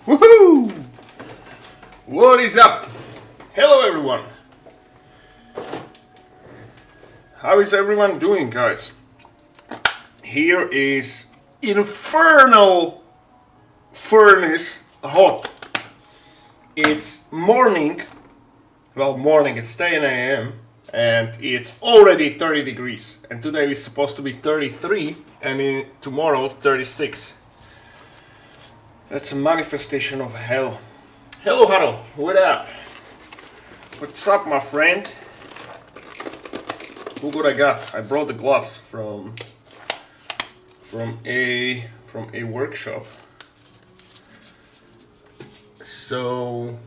Woohoo! What is up? Hello everyone! How is everyone doing, guys? Here is infernal furnace hot. It's morning, it's 10 a.m. and it's already 30 degrees. And today it's supposed to be 33 and tomorrow 36. That's a manifestation of hell. Hello, Harold. What up? What's up, my friend? Look what I got. I brought the gloves from a workshop. So,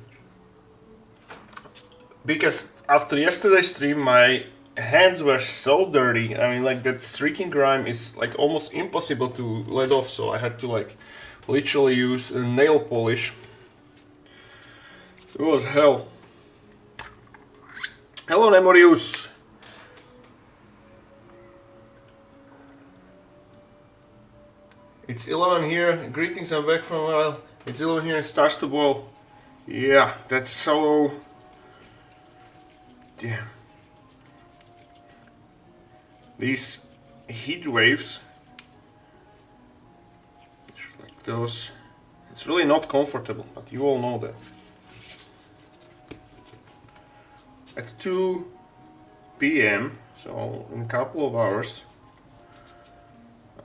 because after yesterday's stream, my hands were so dirty. I mean, like, that streaking grime is like almost impossible to let off. So I had to like literally use a nail polish. It was hell. Hello, Nemorius. It's 11 here. Greetings, I'm back from a while. It's 11 here. It starts to boil. Yeah, that's so. Damn. These heat waves. Like those. It's really not comfortable, but you all know that. At 2 p.m., so in a couple of hours,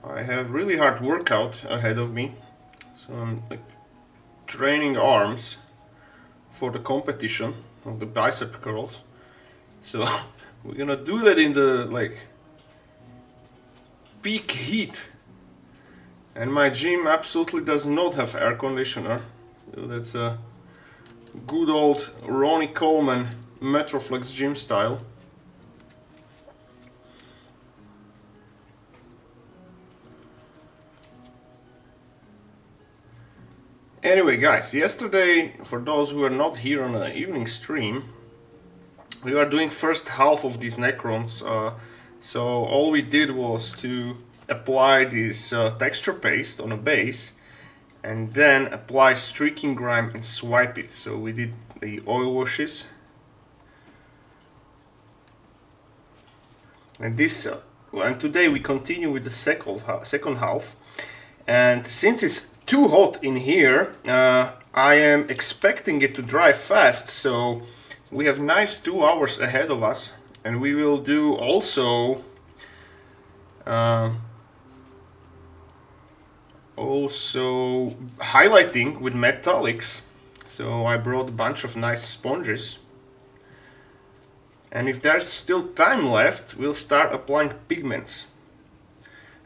I have really hard workout ahead of me. So I'm like training arms for the competition of the bicep curls. So we're gonna do that in the like peak heat. And my gym absolutely does not have air conditioner. So that's a good old Ronnie Coleman Metroflex gym style. Anyway, guys, yesterday, for those who are not here on the evening stream, we were doing first half of these Necrons. So all we did was to apply this texture paste on a base and then apply streaking grime and swipe it. So we did the oil washes. And today we continue with the second half. And since it's too hot in here, I am expecting it to dry fast. So we have nice 2 hours ahead of us, and we will do also highlighting with metallics. So I brought a bunch of nice sponges. And if there's still time left, we'll start applying pigments.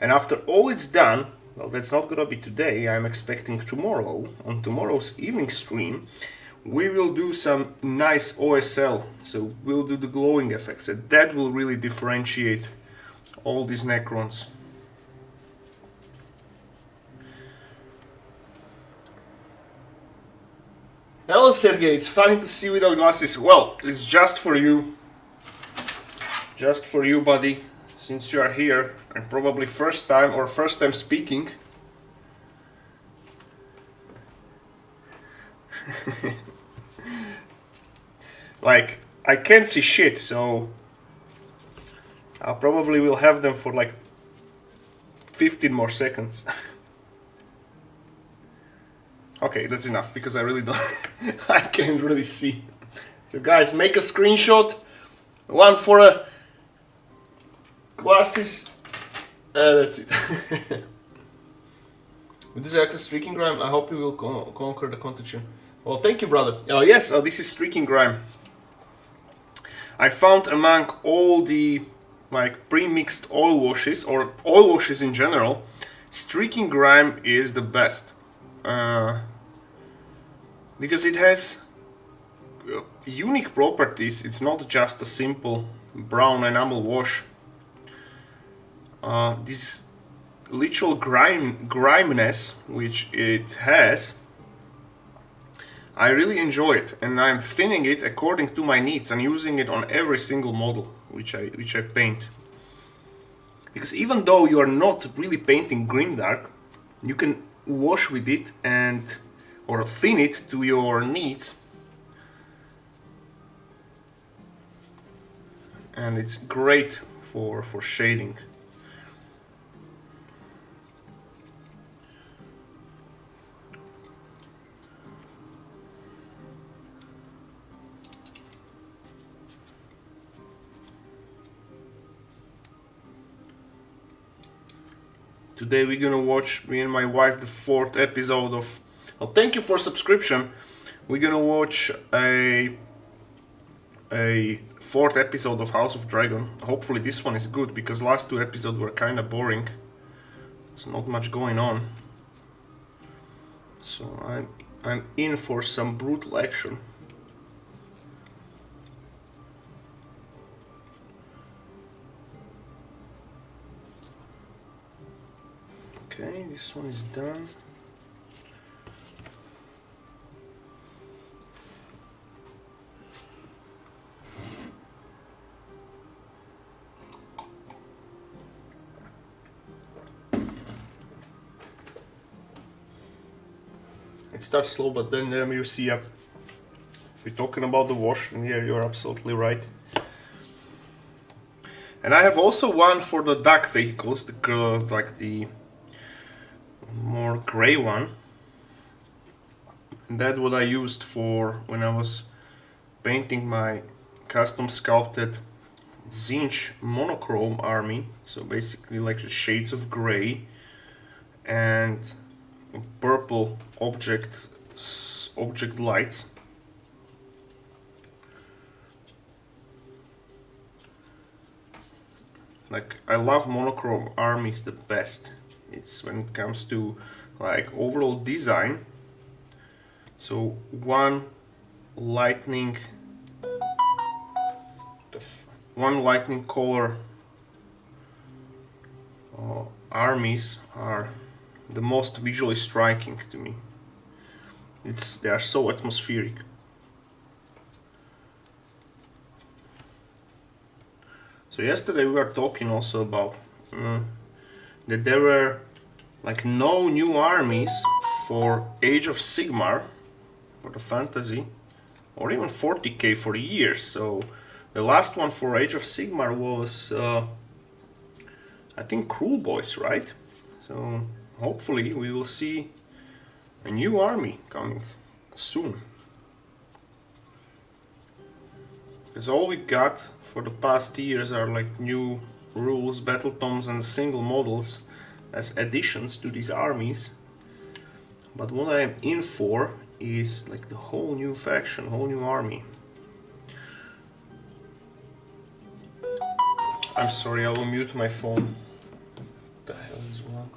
And after all it's done, well, that's not gonna be today, I'm expecting tomorrow, on tomorrow's evening stream, we will do some nice OSL. So we'll do the glowing effects, and that will really differentiate all these Necrons. Hello, Sergey, it's funny to see you without glasses. Well, it's just for you. Just for you, buddy, since you are here and probably first time speaking. Like, I can't see shit, so I probably will have them for like 15 more seconds. Okay, that's enough because I really don't. I can't really see. So, guys, make a screenshot. One for a glasses. That's it. With this active streaking grime, I hope you will conquer the competition. Well, thank you, brother. Oh yes, this is streaking grime. I found among all the like pre-mixed oil washes or oil washes in general, streaking grime is the best because it has unique properties. It's not just a simple brown enamel wash. This literal griminess which it has, I really enjoy it, and I'm thinning it according to my needs and using it on every single model which I paint. Because even though you are not really painting grimdark, you can wash with it and or thin it to your needs. And it's great for shading. Today we're gonna watch, me and my wife, the 4th episode of... Well, thank you for subscription. We're gonna watch a 4th episode of House of Dragon. Hopefully this one is good, because last 2 episodes were kinda boring. It's not much going on. So I'm in for some brutal action. Okay, this one is done. It starts slow, but then you see we're talking about the wash, and yeah, you're absolutely right. And I have also one for the dark vehicles, like the more gray one. And that's what I used for when I was painting my custom sculpted Zinch monochrome army. So basically like the shades of gray and purple object lights. Like, I love monochrome armies the best. It's when it comes to like overall design. So one lightning color armies are the most visually striking to me. They are so atmospheric. So yesterday we were talking also about that there were like no new armies for Age of Sigmar, for the fantasy, or even 40k for years. So the last one for Age of Sigmar was I think Cruel Boys, right? So hopefully we will see a new army coming soon. Because all we got for the past years are like new rules, battle tomes and single models as additions to these armies. But what I am in for is like the whole new faction, whole new army. I'm sorry, I will mute my phone. What the hell is wrong?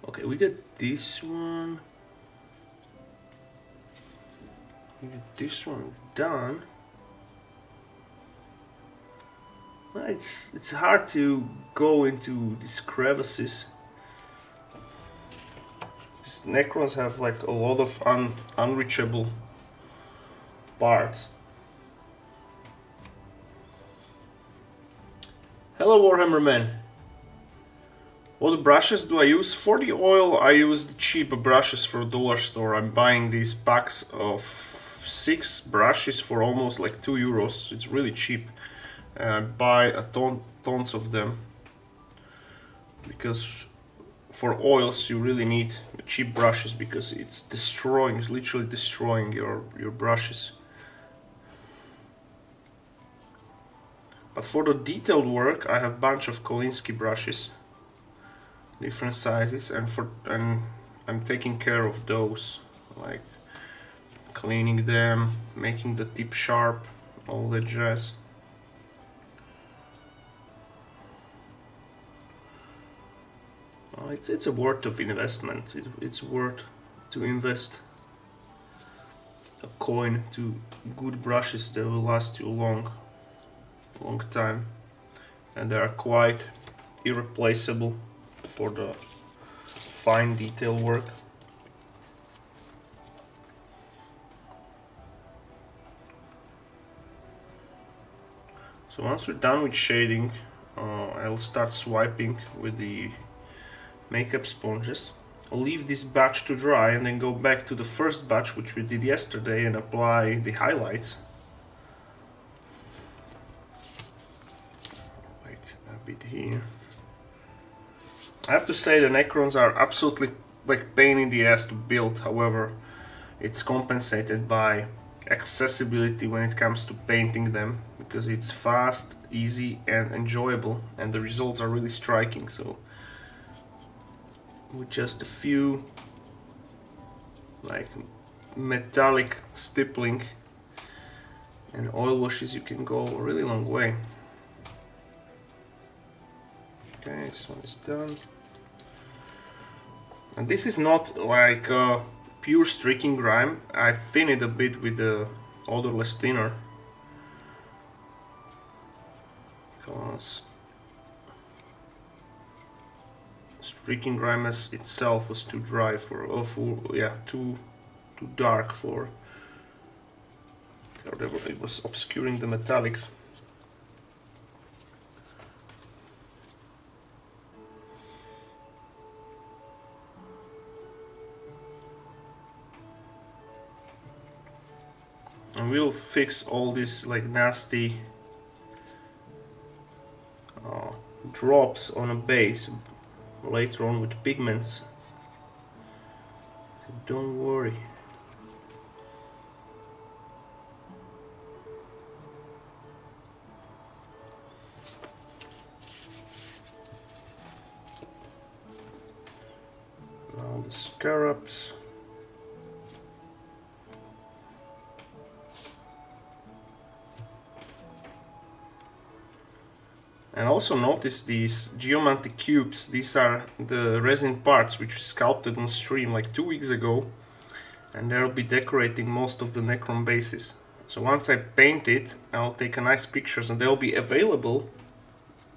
Okay, we get this one. We get this one done. Well, it's hard to go into these crevices. These Necrons have like a lot of unreachable parts. Hello Warhammer man. What brushes do I use? For the oil I use the cheap brushes for dollar store. I'm buying these packs of 6 brushes for almost like €2. It's really cheap. I buy tons of them. Because for oils you really need cheap brushes, because it's literally destroying your brushes. But for the detailed work I have a bunch of Kolinsky brushes. Different sizes, and I'm taking care of those, like cleaning them, making the tip sharp, all that jazz. It's a worth of investment. It's worth to invest a coin to good brushes that will last you a long time, and they are quite irreplaceable for the fine detail work. So once we're done with shading, I'll start swiping with the makeup sponges. I'll leave this batch to dry and then go back to the first batch which we did yesterday and apply the highlights. Wait a bit here. I have to say the Necrons are absolutely like pain in the ass to build, however it's compensated by accessibility when it comes to painting them, because it's fast, easy and enjoyable, and the results are really striking. So with just a few like metallic stippling and oil washes you can go a really long way. Okay, this one is done. And this is not like pure streaking grime. I thin it a bit with the odorless thinner, because streaking grime as itself was too dry for, too dark for, whatever, it was obscuring the metallics. And we'll fix all these like nasty drops on a base later on with pigments. So don't worry. Now the scarabs. And also notice these geomantic cubes. These are the resin parts which we sculpted on stream like 2 weeks ago, and they'll be decorating most of the Necron bases. So once I paint it, I'll take a nice pictures and they'll be available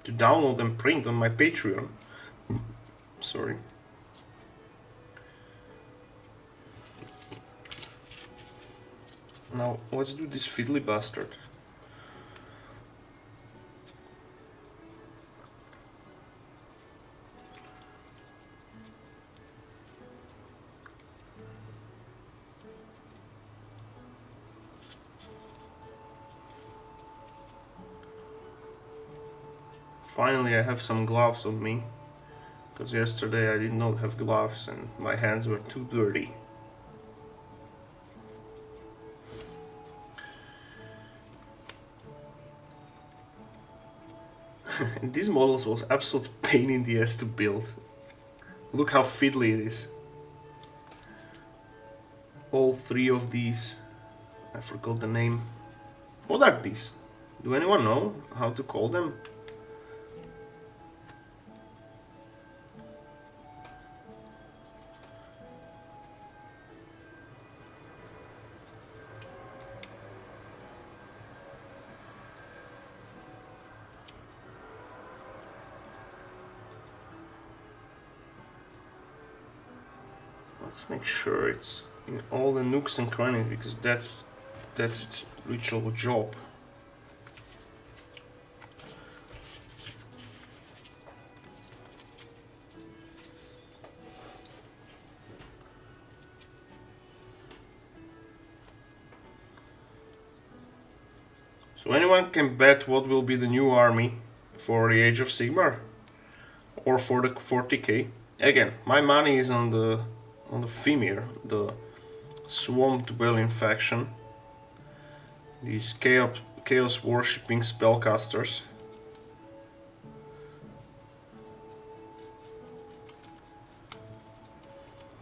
to download and print on my Patreon. Sorry. Now let's do this fiddly bastard. Finally I have some gloves on me, because yesterday I did not have gloves and my hands were too dirty. And these models was absolute pain in the ass to build. Look how fiddly it is. All three of these, I forgot the name. What are these? Do anyone know how to call them? Let's make sure it's in all the nooks and crannies, because that's its ritual job. So anyone can bet what will be the new army for the Age of Sigmar or for the 40k. Again, my money is on the Fimir, the Swamp Dwelling faction. These chaos worshipping spellcasters.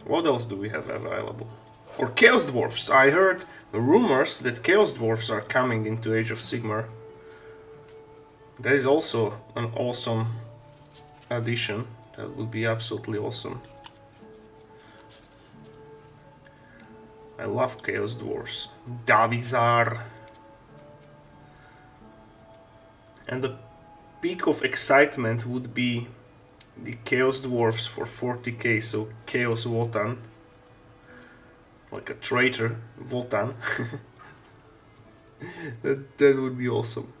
What else do we have available? Or Chaos Dwarfs. I heard rumors that Chaos Dwarfs are coming into Age of Sigmar. That is also an awesome addition. That would be absolutely awesome. I love Chaos Dwarfs. Davizar. And the peak of excitement would be the Chaos Dwarfs for 40k, so Chaos Wotan. Like a traitor Wotan. that would be awesome.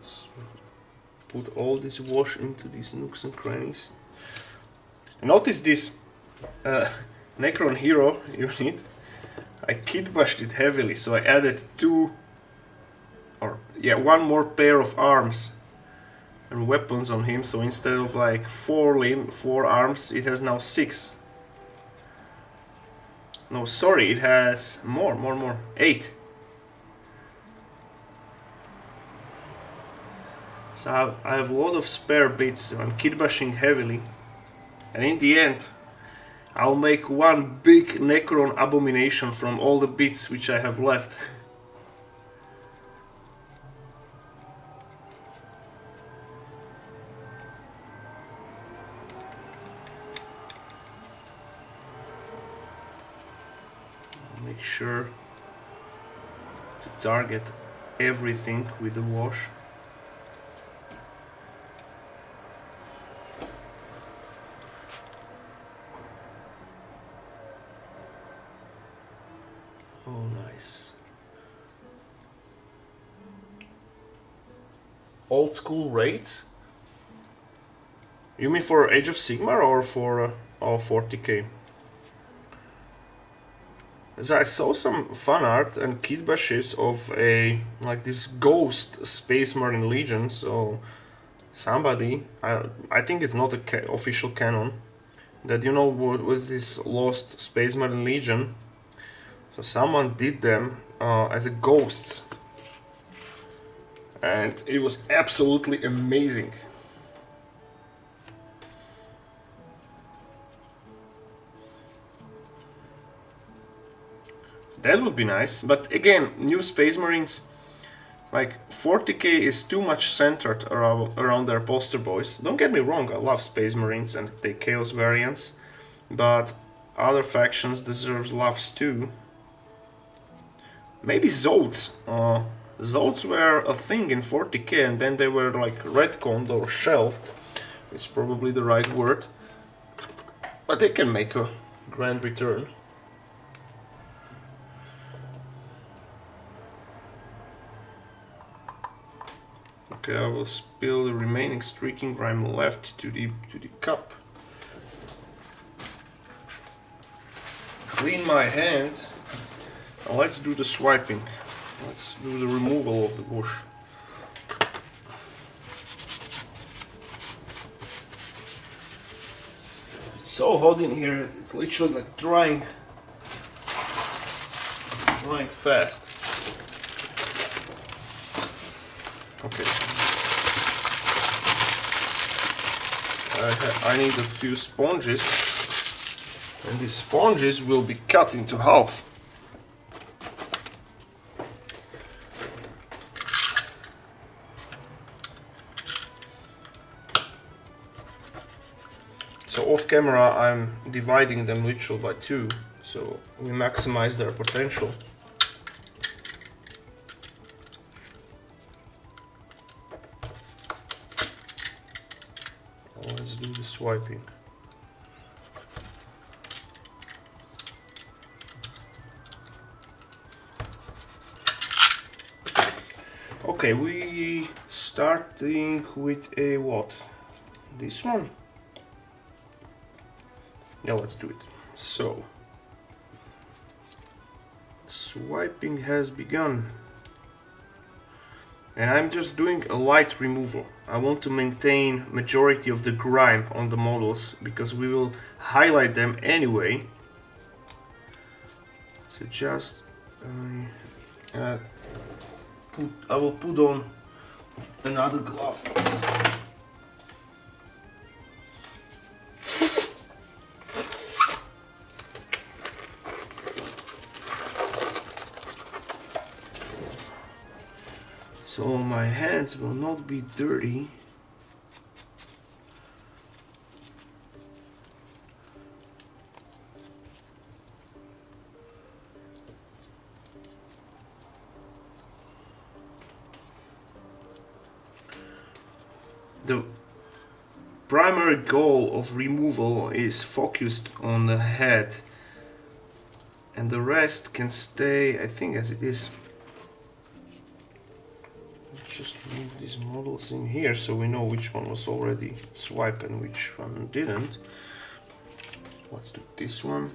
let's put all this wash into these nooks and crannies. Notice this Necron hero unit. I kitbashed it heavily, so I added one more pair of arms and weapons on him. So instead of like 4 arms, it has now 6. No, sorry, it has more. 8. So I have a lot of spare bits. I'm kitbashing heavily, and in the end, I'll make one big Necron abomination from all the bits which I have left. Make sure to target everything with the wash. Oh, nice. Old school raids? You mean for Age of Sigmar or for 40k? So I saw some fan art and kitbashes of like this ghost Space Marine Legion. So somebody, I think it's not a official canon, that what was this lost Space Marine Legion. So someone did them as a ghosts, and it was absolutely amazing. That would be nice, but again, new Space Marines, like 40k is too much centered around their poster boys. Don't get me wrong, I love Space Marines and the Chaos variants, but other factions deserve loves too. Maybe Zodes. Zodes were a thing in 40k and then they were like retconned or shelved. It's probably the right word. But they can make a grand return. Okay, I will spill the remaining streaking grime left to the cup. Clean my hands. Now let's do the swiping. Let's do the removal of the bush. It's so hot in here, it's literally like drying fast. Okay. I need a few sponges, and these sponges will be cut into half. So off camera I'm dividing them literally by 2, so we maximize their potential. Let's do the swiping. Okay, we starting with a what? This one? Yeah, let's do it. So, swiping has begun. And I'm just doing a light removal. I want to maintain majority of the grime on the models because we will highlight them anyway. So just I will put on another glove. So my hands will not be dirty. The primary goal of removal is focused on the head, and the rest can stay, I think, as it is. just move these models in here so we know which one was already swiped and which one didn't. Let's do this one.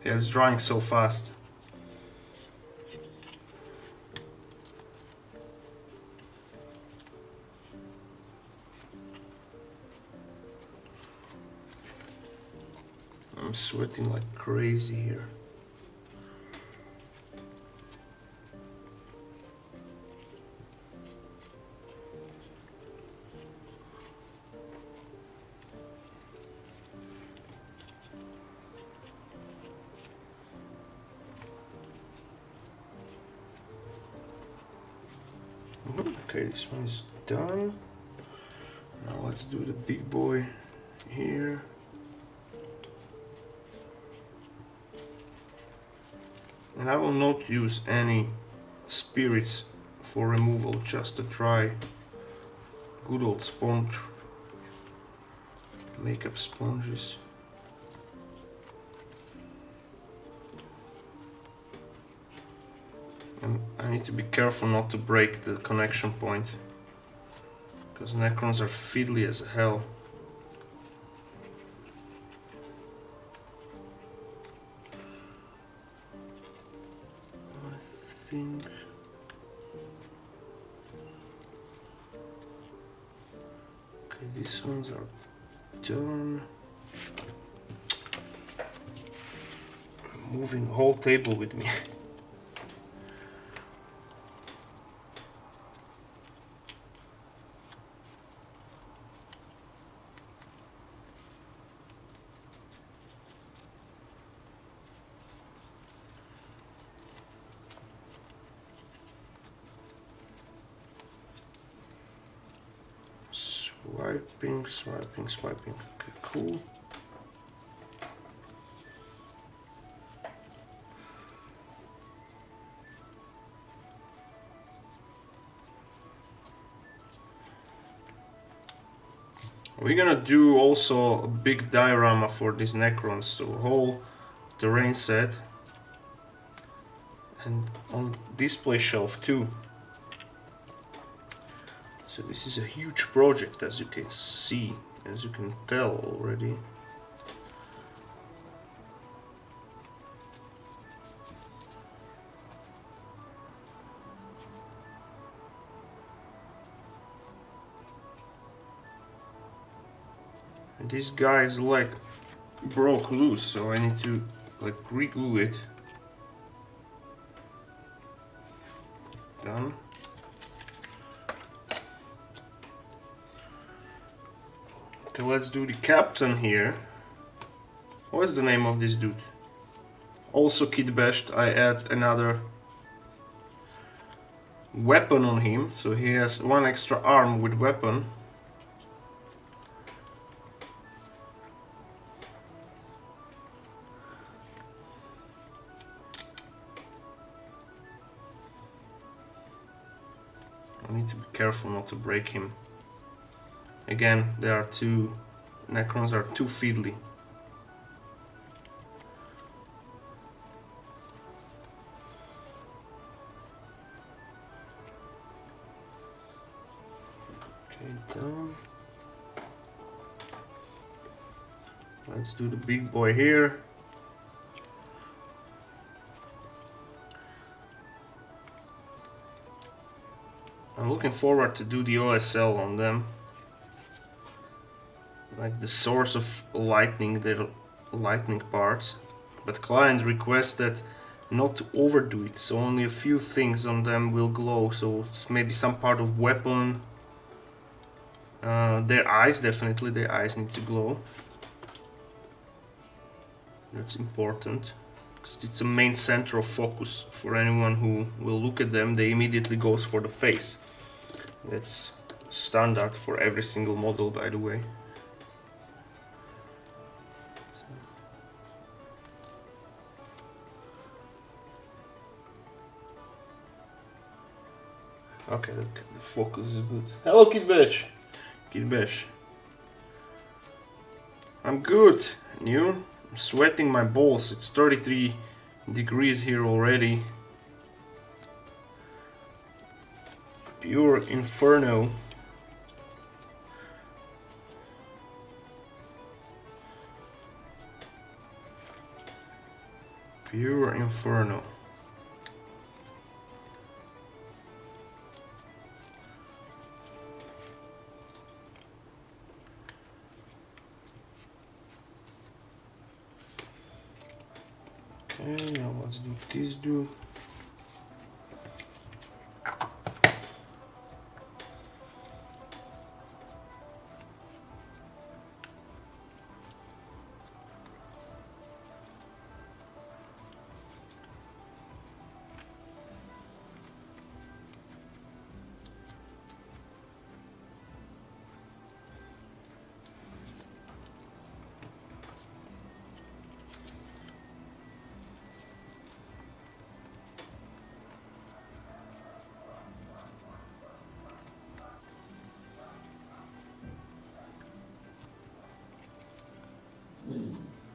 Yeah, it's drying so fast. I'm sweating like crazy here. Okay, this one is done. Now let's do the big boy here. And I will not use any spirits for removal, just a dry, good old sponge. Makeup sponges. And I need to be careful not to break the connection point, because Necrons are fiddly as hell. I think okay, these ones are done. I'm moving the whole table with me. Swiping, swiping, swiping. Okay, cool. We're gonna do also a big diorama for these Necrons, so a whole terrain set and on display shelf too. So this is a huge project, as you can see, as you can tell already. And this guy's like broke loose, so I need to like re-glue it. Done. Okay, let's do the captain here. What's the name of this dude? Also kit bashed, I add another weapon on him, so he has one extra arm with weapon. I need to be careful not to break him. Again, there are two Necrons are too fiddly. Okay, done. Let's do the big boy here. I'm looking forward to do the OSL on them. Like the source of lightning, their lightning parts. But client requested not to overdo it, so only a few things on them will glow. So it's maybe some part of weapon. Their eyes, definitely, their eyes need to glow. That's important, because it's a main center of focus for anyone who will look at them. They immediately goes for the face. That's standard for every single model, by the way. Okay, the focus is good. Hello, Kid Bash. Kid Bash. I'm good. And you? I'm sweating my balls. It's 33 degrees here already. Pure inferno. Pure inferno. Okay, now let's do this do.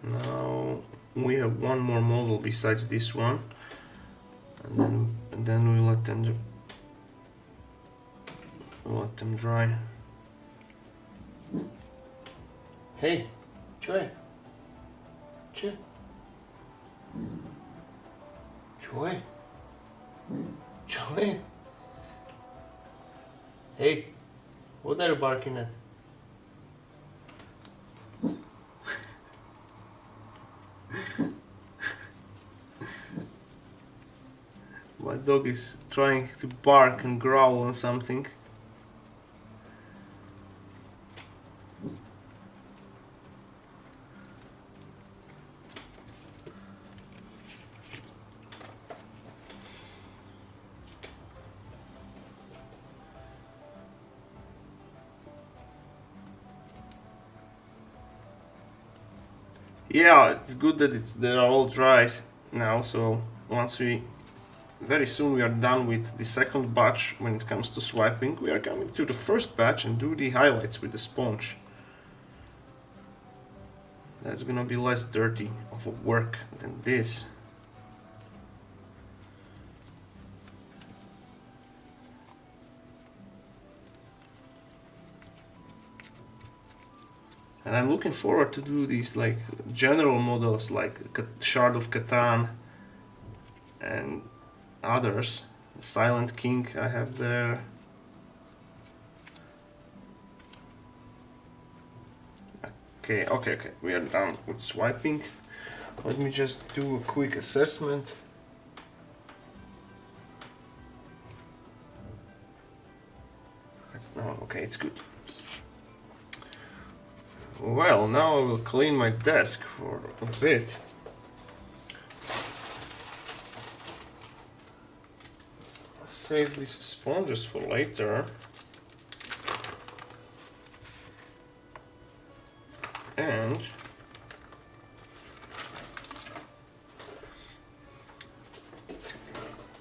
Now we have one more model besides this one, and then we let them dry. Hey, Joy. Joy. Joy. Joy. Hey, what are you barking at? My dog is trying to bark and growl on something. Yeah, it's good that they're all dry now, so very soon we are done with the second batch. When it comes to swiping, we are coming to the first batch and do the highlights with the sponge. That's gonna be less dirty of a work than this. And I'm looking forward to do these like general models like Shard of Catan and others. Silent King I have there. Okay, we are done with swiping. Let me just do a quick assessment. Okay, it's good. Well, now I will clean my desk for a bit. Save these sponges for later. And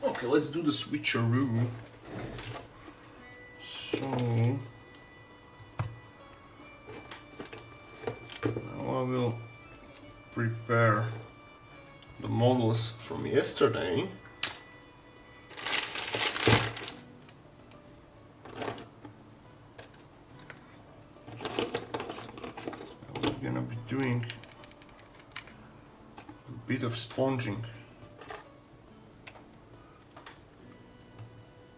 okay, let's do the switcheroo. So now I will prepare the models from yesterday. We're gonna be doing a bit of sponging.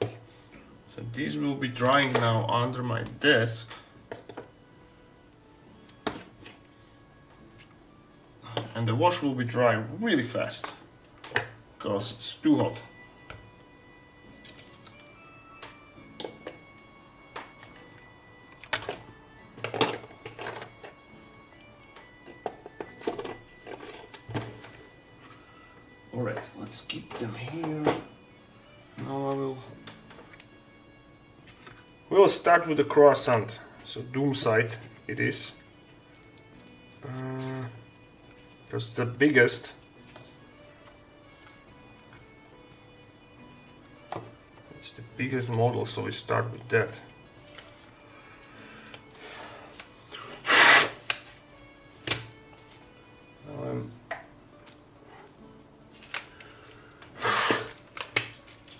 So these will be drying now under my desk. And the wash will be dry really fast because it's too hot. Alright, let's keep them here. Now we'll start with the croissant. So Doomside it is. Because it's the biggest. It's the biggest model, so we start with that.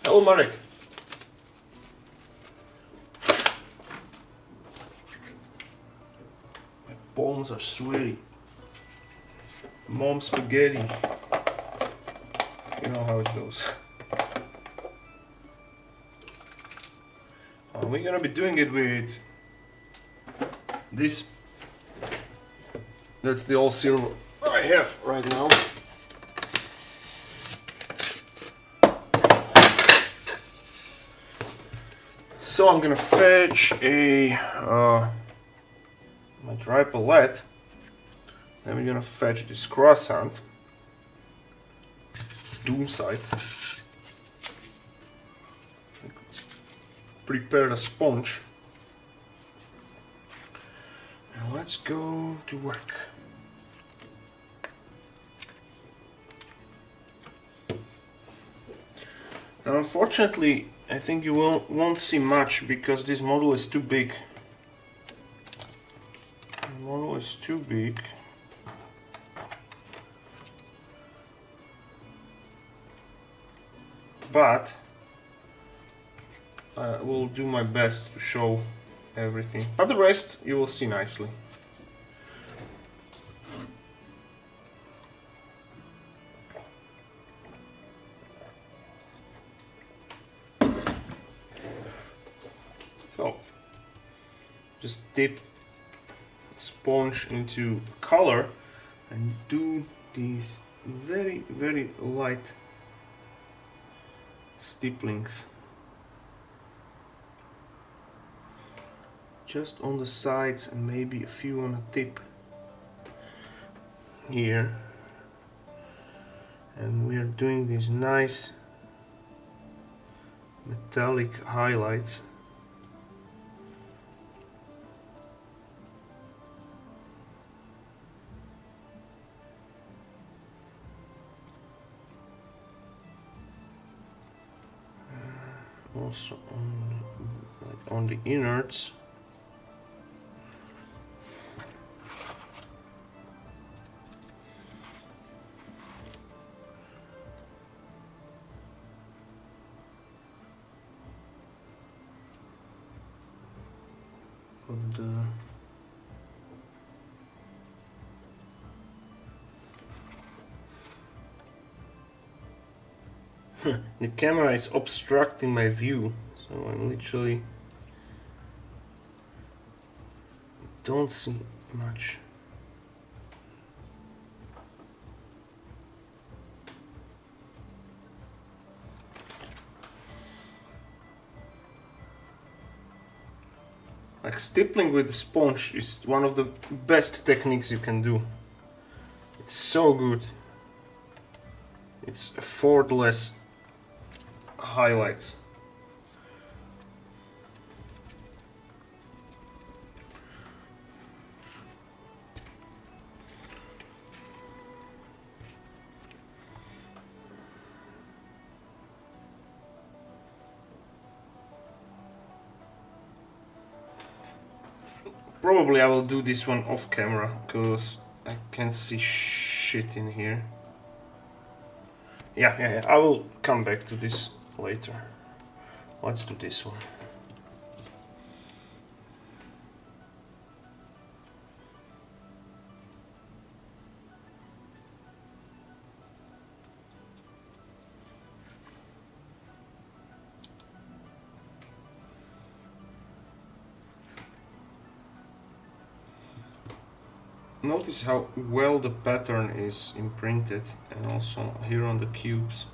Hello, Marek. My palms are sweaty. Mom spaghetti. You know how it goes. We're gonna be doing it with this. That's the all silver I have right now. So I'm gonna fetch my dry palette. Then we're gonna fetch this croissant, doom side. Prepare a sponge. And let's go to work. Now, unfortunately, I think you won't see much because this model is too big. The model is too big. But I will do my best to show everything. But the rest you will see nicely. So, just dip sponge into color and do these very, very light stipplings. Just on the sides and maybe a few on the tip here. And we are doing these nice metallic highlights. Also on the innards. Of the camera is obstructing my view, so I'm literally don't see much. Like stippling with the sponge is one of the best techniques you can do. It's so good. It's effortless highlights. Probably I will do this one off camera because I can't see shit in here. Yeah, I will come back to this later. Let's do this one. Notice how well the pattern is imprinted, and also here on the cubes.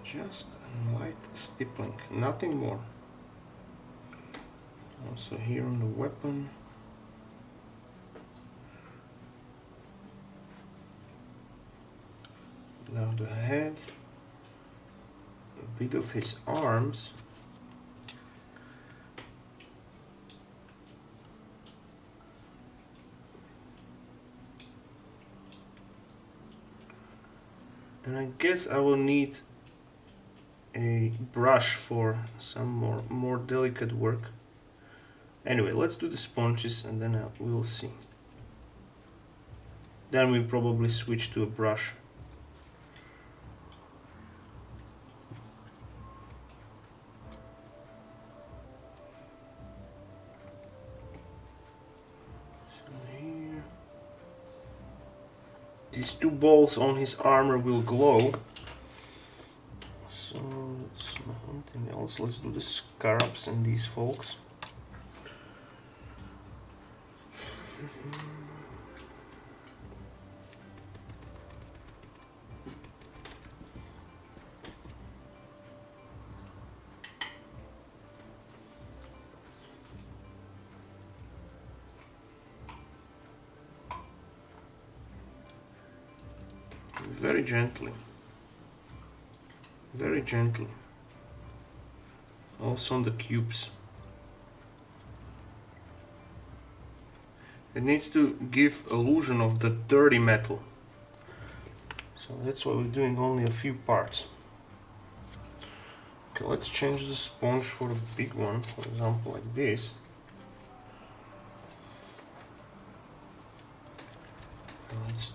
Just a light stippling, nothing more. Also here on the weapon. Now the head, a bit of his arms. And I guess I will need a brush for some more delicate work. Anyway, let's do the sponges and then we will see. Then we probably switch to a brush. These two balls on his armor will glow. So let's nothing else. Let's do the scarabs and these folks. Very gently. Very gently. Also on the cubes. It needs to give illusion of the dirty metal. So that's why we're doing only a few parts. Okay, let's change the sponge for a big one, for example, like this. Let's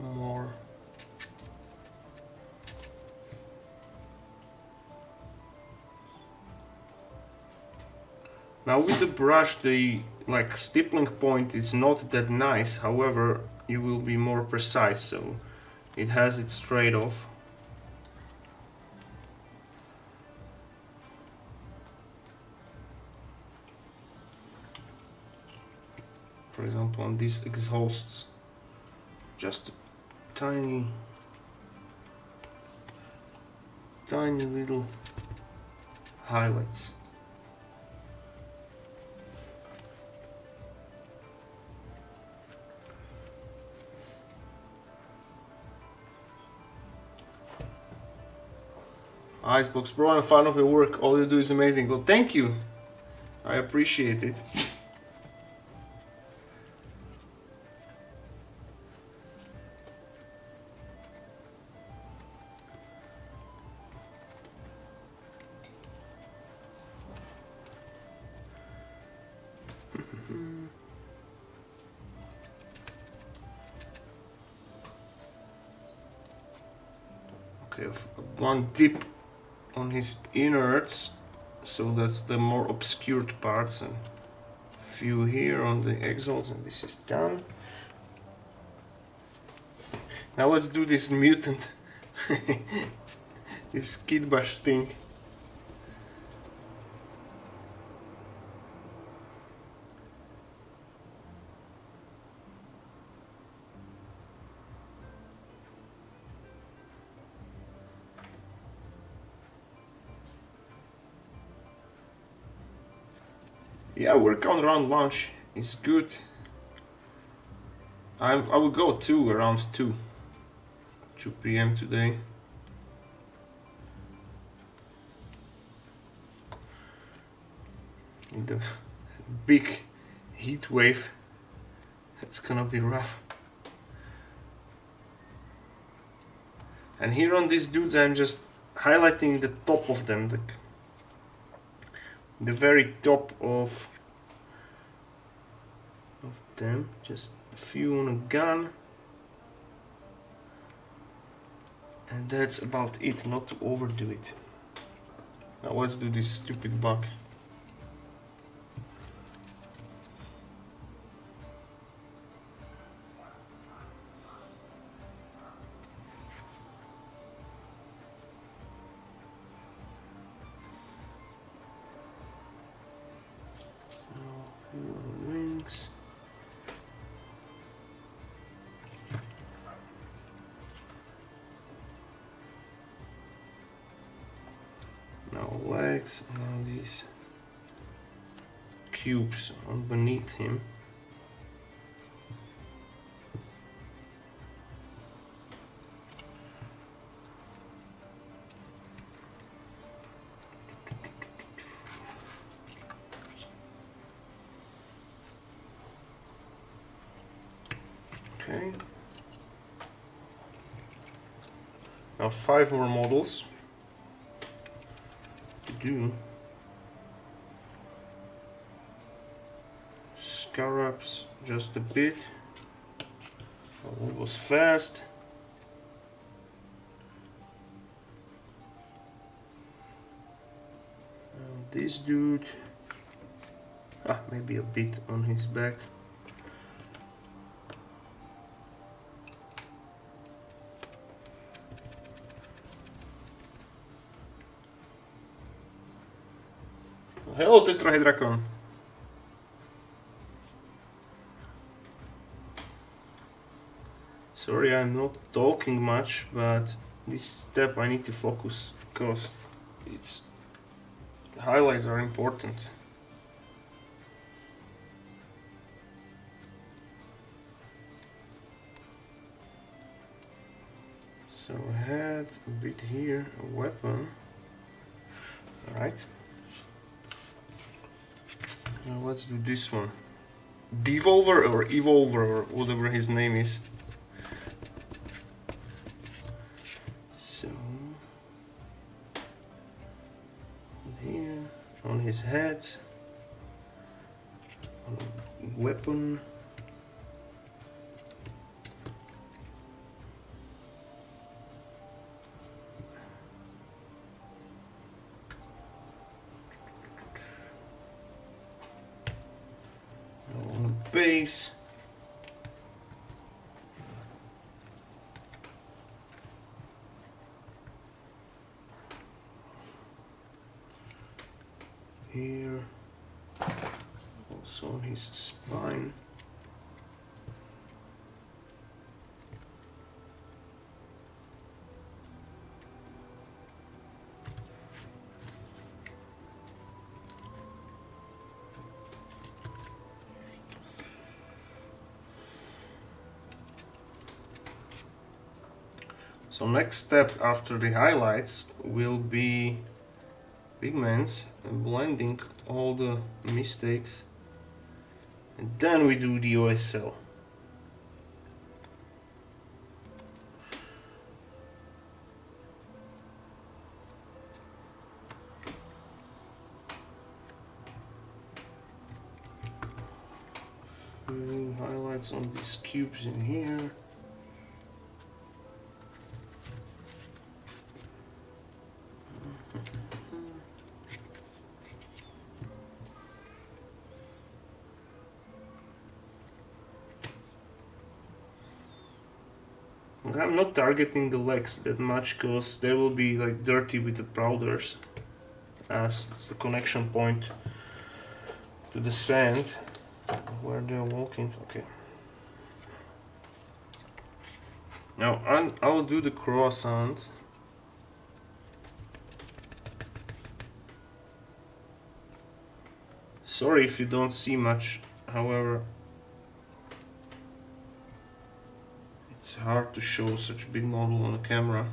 more. Now with the brush, the stippling point is not that nice. However, you will be more precise, so it has its trade-off. For example, on these exhausts, just tiny little highlights. Icebox Bro, I'm a fan of your work. All you do is amazing. Well, thank you. I appreciate it. Okay, one dip on his innards, so that's the more obscured parts, and a few here on the exalts, and this is done. Now let's do this mutant, this kidbash thing. Yeah, work on around lunch is good. I will go around 2 p.m. today. In the big heat wave, it's gonna be rough. And here on these dudes, I'm just highlighting the top of them, the very top of them, just a few on a gun, and that's about it, not to overdo it. Now let's do this stupid bug. Wings. Now legs, and these cubes underneath him. Now 5 more models to do. Scarabs just a bit. Oh, it was fast. And this dude, maybe a bit on his back. Hello Tetrahedracon. Sorry, I'm not talking much, but this step I need to focus because it's highlights are important. So head, a bit here, a weapon. Alright. Now let's do this one. Devolver or Evolver or whatever his name is. So here on his head, on a weapon. On the base. Here, also on his spine. So next step after the highlights will be pigments and blending all the mistakes, and then we do the OSL. Few highlights on these cubes in here. I'm not targeting the legs that much because they will be like dirty with the powders, as it's the connection point to the sand where they're walking. Okay. Now I'll do the croissant. Sorry if you don't see much, however, it's hard to show such a big model on a camera.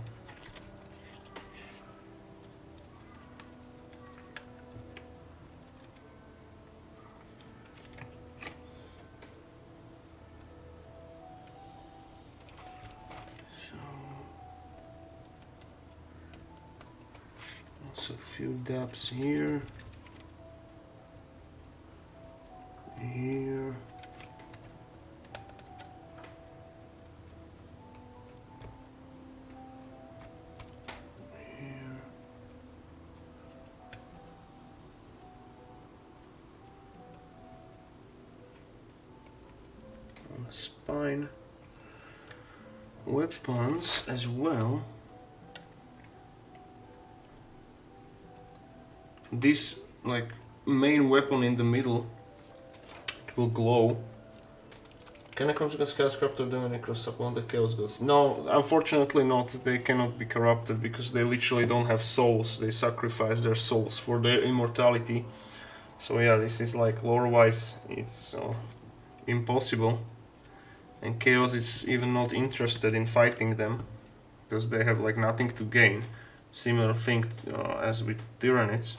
So, also a few dabs here. Here. Spine, weapons as well. This like main weapon in the middle, it will glow. Can I come to skyscraper doing Necrons upon the chaos gods? No, unfortunately not. They cannot be corrupted because they literally don't have souls. They sacrifice their souls for their immortality. So yeah, this is like lore-wise, it's impossible. And Chaos is even not interested in fighting them because they have like nothing to gain. Similar thing as with Tyranids.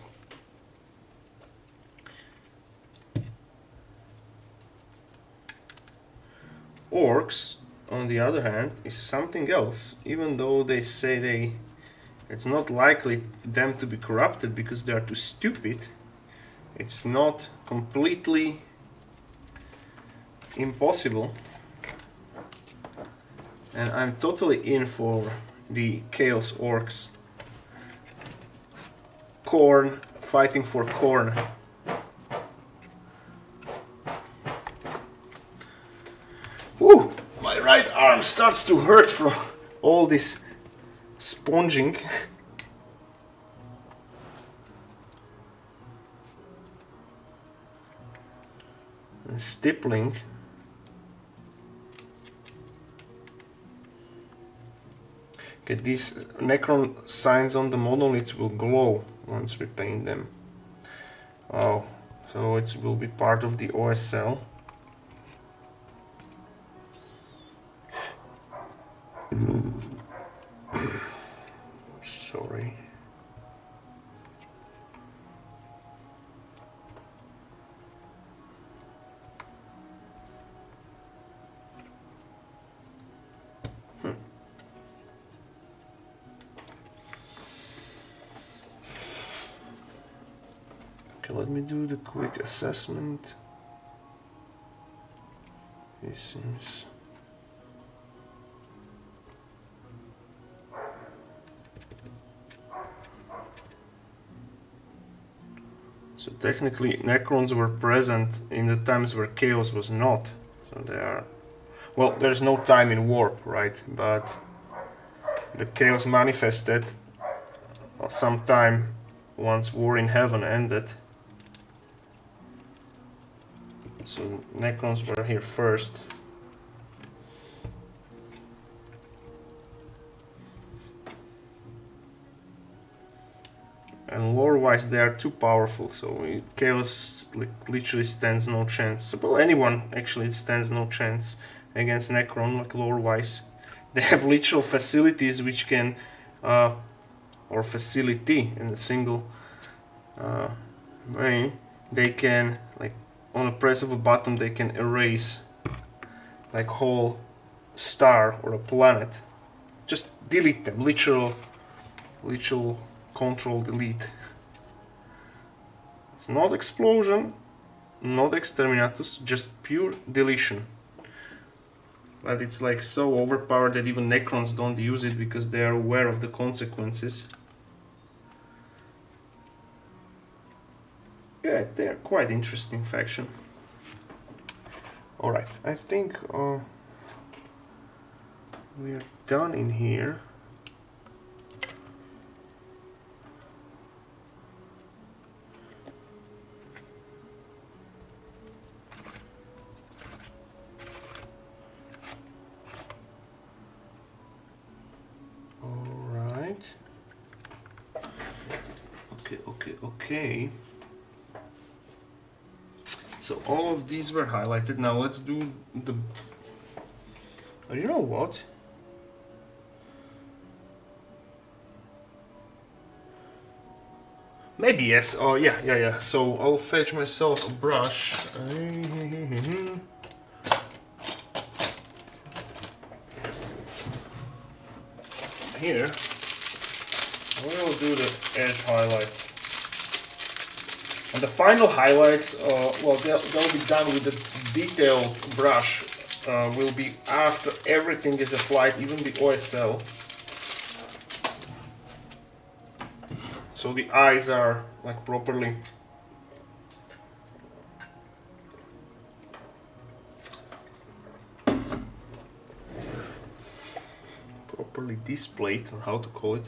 Orcs on the other hand, is something else. Even though they say it's not likely them to be corrupted because they are too stupid, it's not completely impossible. And I'm totally in for the Chaos Orcs. Corn, fighting for corn. Woo! My right arm starts to hurt from all this sponging. And stippling. Okay, these Necron signs on the monoliths will glow once we paint them. Oh, so it will be part of the OSL. Sorry. Okay, let me do the quick assessment. This seems... So technically Necrons were present in the times where Chaos was not. So they are... Well, there's no time in Warp, right? But the Chaos manifested sometime once War in Heaven ended. So Necrons were here first. And lore-wise, they are too powerful, so Chaos literally stands no chance. Well, anyone actually stands no chance against Necron, like lore-wise. They have literal facilities which can, or facility in a single way, they can, like, on a press of a button, they can erase, like, whole star or a planet. Just delete them, literal Control delete. It's not explosion, not exterminatus, just pure deletion. But it's like so overpowered that even Necrons don't use it because they are aware of the consequences. Yeah, they are quite interesting faction. Alright, I think we are done in here. Okay. So all of these were highlighted. Now let's do the... Oh, you know what? Maybe yes. Oh yeah. So I'll fetch myself a brush. Here. We'll do the edge highlight. And the final highlights, well, they'll be done with the detailed brush. Will be after everything is applied, even the OSL. So the eyes are like properly displayed, or how to call it.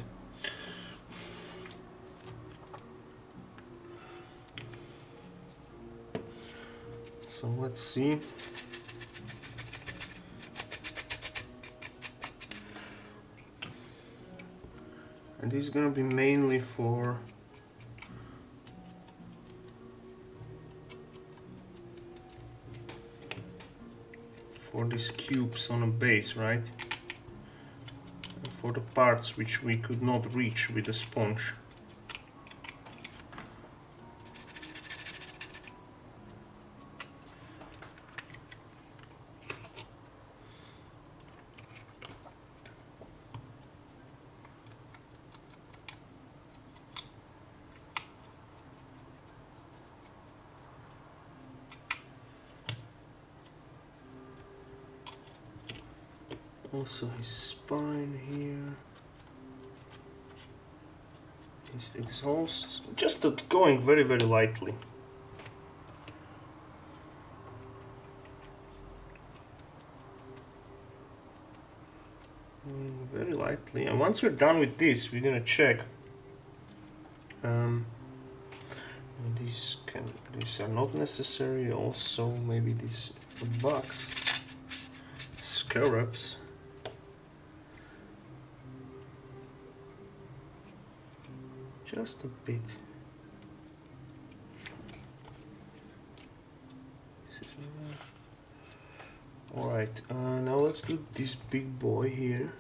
So let's see. And this is gonna be mainly for these cubes on a base, right? And for the parts which we could not reach with the sponge. Also his spine here. His exhausts. Just going very, very lightly. Very lightly. And once we're done with this, we're gonna check. These are not necessary. Also, maybe these bugs, scarabs. Just a bit. Alright, now let's do this big boy here.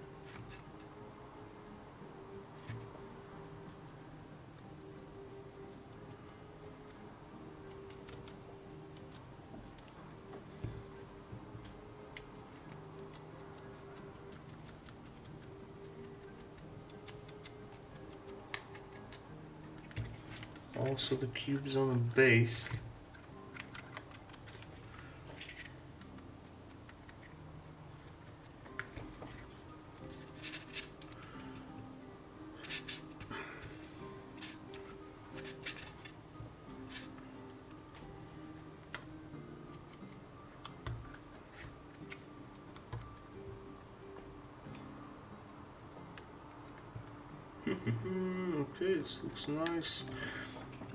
Also the cubes on the base. Okay, this looks nice.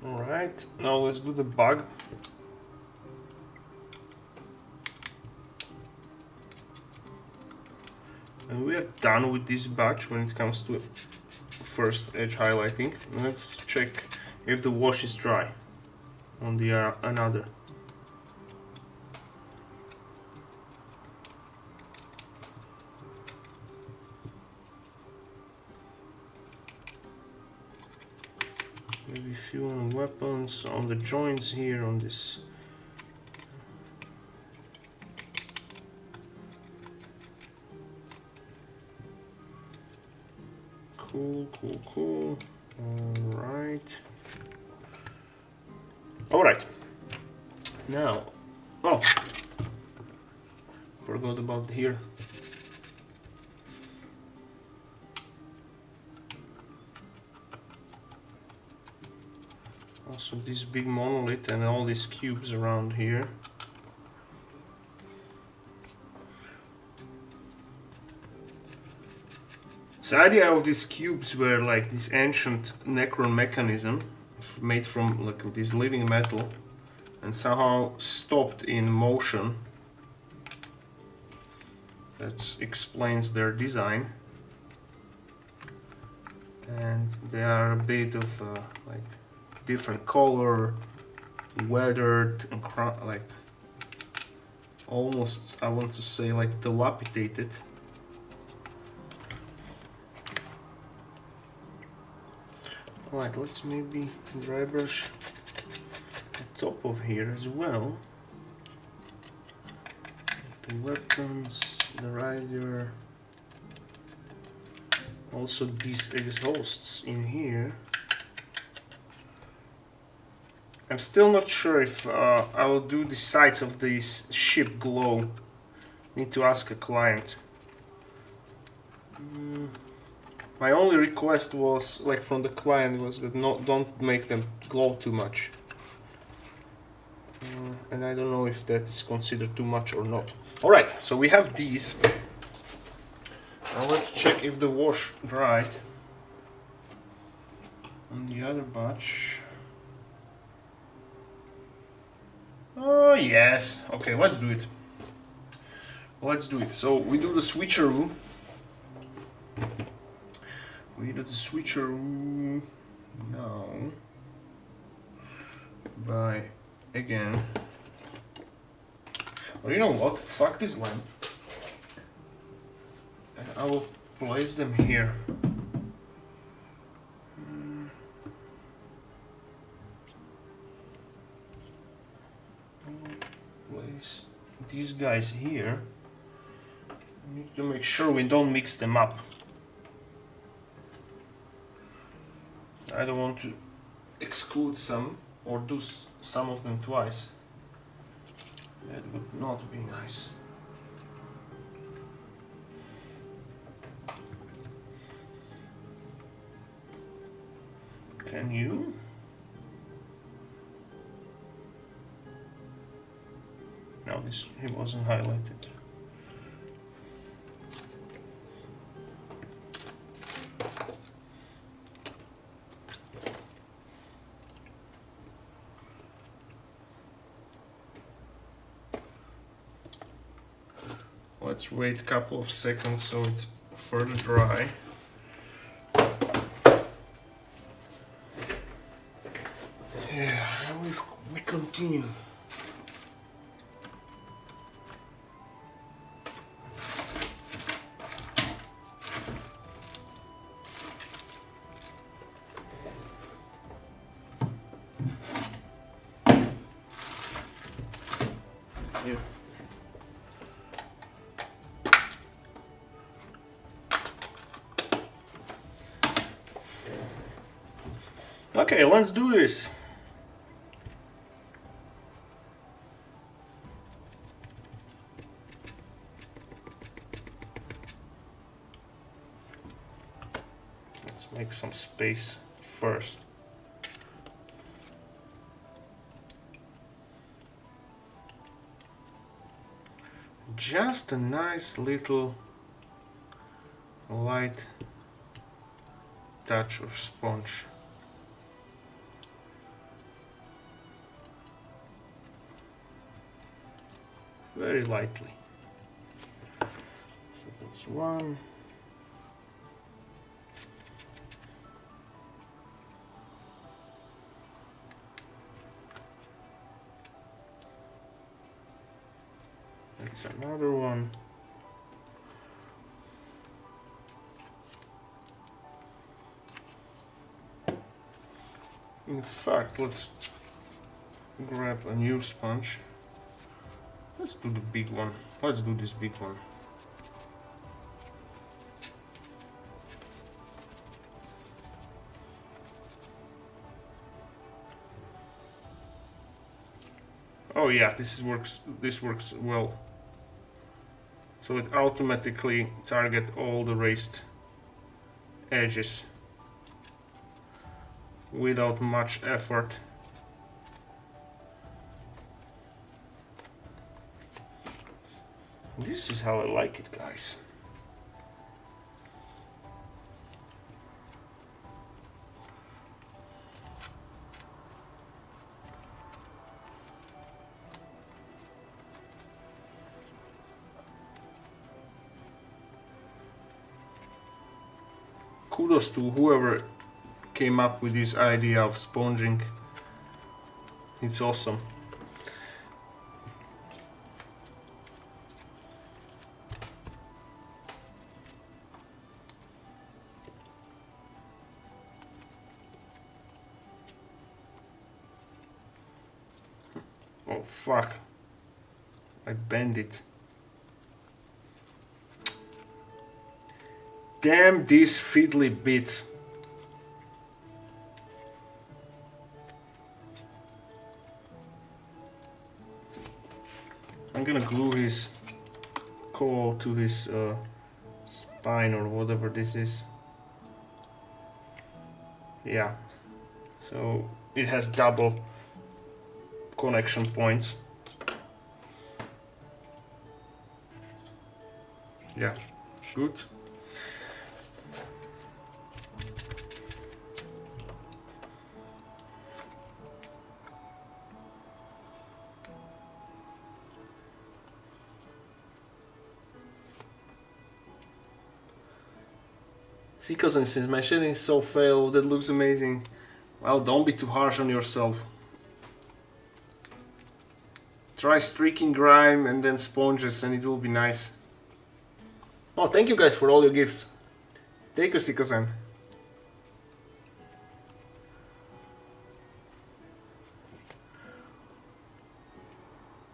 Alright, now let's do the bug. And we are done with this batch when it comes to first edge highlighting. Let's check if the wash is dry on the another. Maybe a few on the weapons, on the joints here, on this. Cool, cool, cool. Alright. Now, oh, forgot about here. Also this big monolith and all these cubes around here. So the idea of these cubes were like this ancient Necron mechanism made from like this living metal and somehow stopped in motion. That explains their design. And they are a bit of like different color, weathered and like almost, I want to say, like dilapidated. Alright, let's maybe dry brush the top of here as well. The weapons, the rider, also these exhausts in here. I'm still not sure if I will do the sides of this ship glow. Need to ask a client. My only request was, like from the client, was that don't make them glow too much. And I don't know if that is considered too much or not. Alright, so we have these. Now let's check if the wash dried on the other batch. Oh yes, okay, let's do it. Let's do it. So we do the switcheroo. We do the switcheroo now by again. Well, you know what? Fuck this lamp. And I will place them here. Place these guys here. We need to make sure we don't mix them up. I don't want to exclude some or do some of them twice. That would not be nice. Can you? No, he wasn't highlighted. Let's wait a couple of seconds so it's further dry. Yeah, we continue. Yeah. Okay, let's do this. Let's make some space first. Just a nice little light touch of sponge. Very lightly. So that's one. That's another one. In fact, let's grab a new sponge. Let's do the big one. Let's do this big one. Oh yeah, this works well. So it automatically targets all the raised edges without much effort. This is how I like it, guys. Kudos to whoever came up with this idea of sponging. It's awesome. Oh fuck, I bent it. Damn these fiddly bits. I'm gonna glue his coal to his spine or whatever this is. Yeah, so it has double connection points. Yeah, good. See, cousin, since my shading is so fail, that looks amazing. Well, don't be too harsh on yourself. Try streaking grime and then sponges and it will be nice. Oh, thank you guys for all your gifts. Take a Sikosan.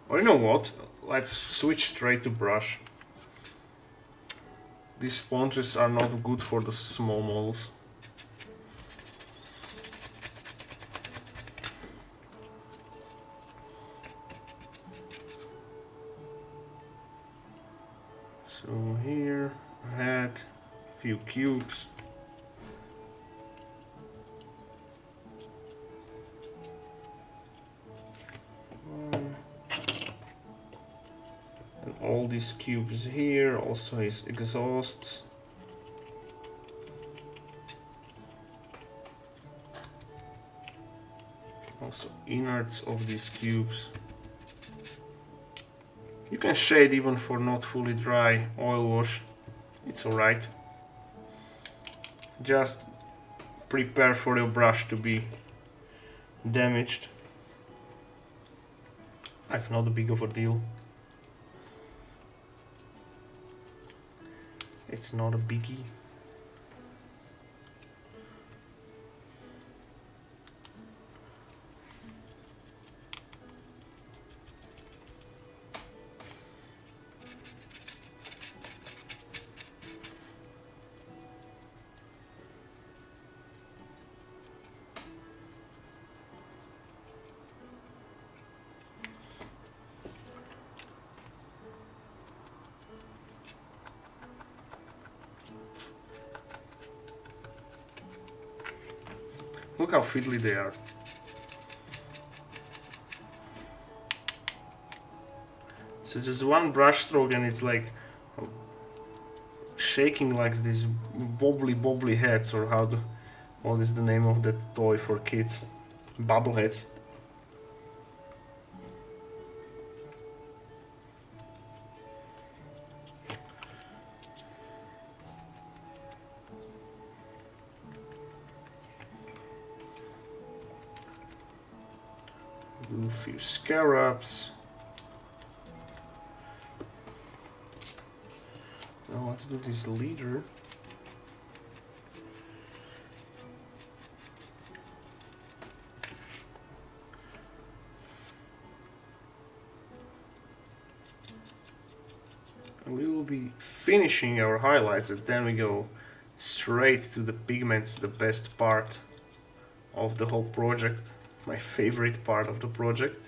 Or you know what? Let's switch straight to brush. These sponges are not good for the small models. So here I had a few cubes. all these cubes here, also his exhausts. Also innards of these cubes. You can shade even for not fully dry oil wash, it's alright. Just prepare for your brush to be damaged. That's not a big of a deal. It's not a biggie. Look how fiddly they are. So just one brush stroke and it's like shaking like these bobbly heads, or what is the name of that toy for kids? Bubble heads. Do a few scarabs. Now let's do this leader. And we will be finishing our highlights, and then we go straight to the pigments, the best part of the whole project. My favorite part of the project.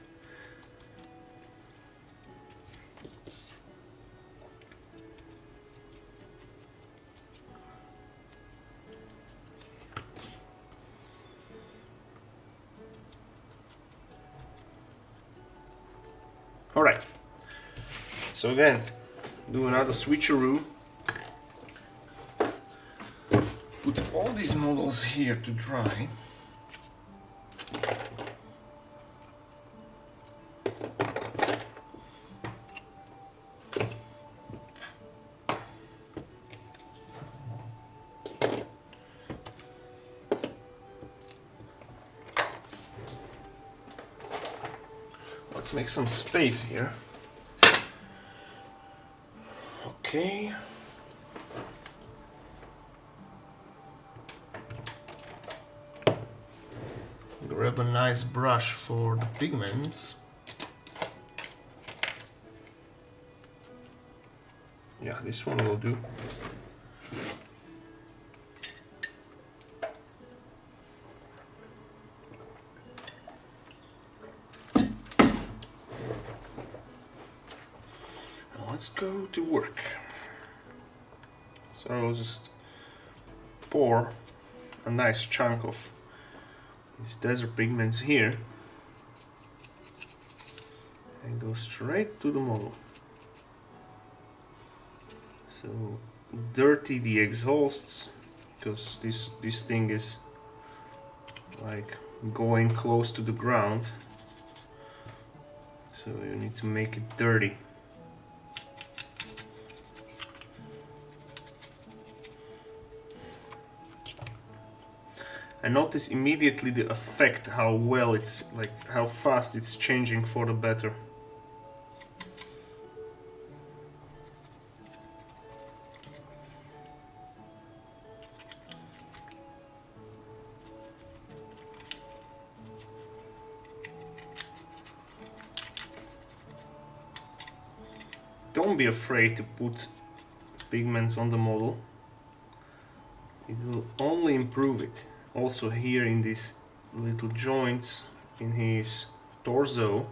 Alright, so again, do another switcheroo. Put all these models here to dry. Let's make some space here. Okay. Grab a nice brush for the pigments. Yeah, this one will do. Let's go to work. So I'll just pour a nice chunk of these desert pigments here and go straight to the model. So dirty the exhausts, because this thing is like going close to the ground, so you need to make it dirty. And notice immediately the effect, how well it's, like how fast it's changing for the better. Don't be afraid to put pigments on the model. It will only improve it. Also here in these little joints in his torso,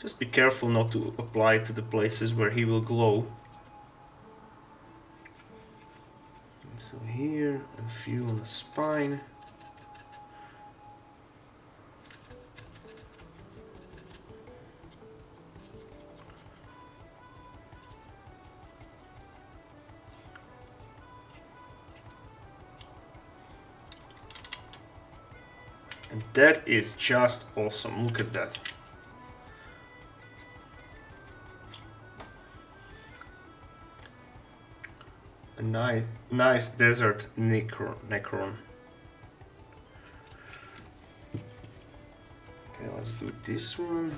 just be careful not to apply it to the places where he will glow. So here, a few on the spine. That is just awesome. Look at that. A nice desert Necron. Okay, let's do this one.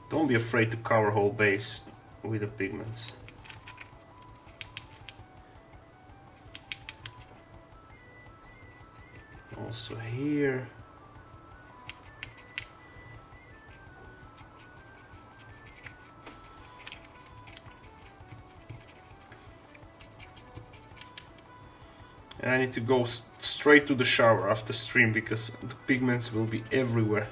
Don't be afraid to cover whole base with the pigments. Also here. And I need to go straight to the shower after stream because the pigments will be everywhere.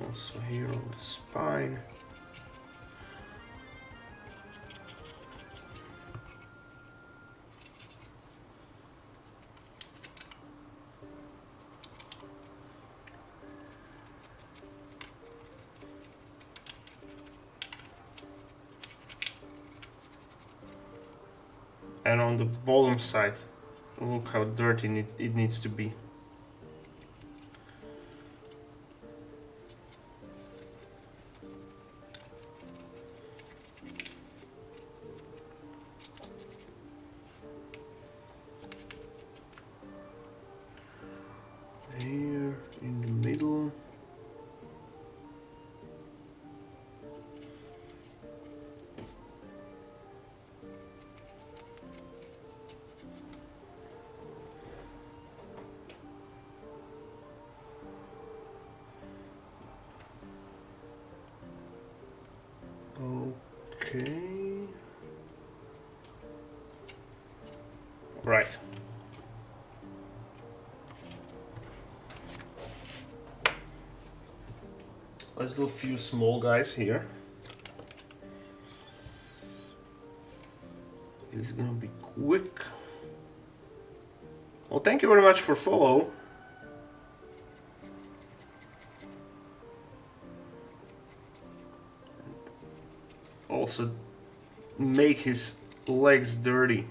Also here on the spine. And on the bottom side, look how dirty it needs to be. Here in the middle. Okay. Right. Let's do a few small guys here. It's gonna be quick. Well, thank you very much for follow. Also, make his legs dirty.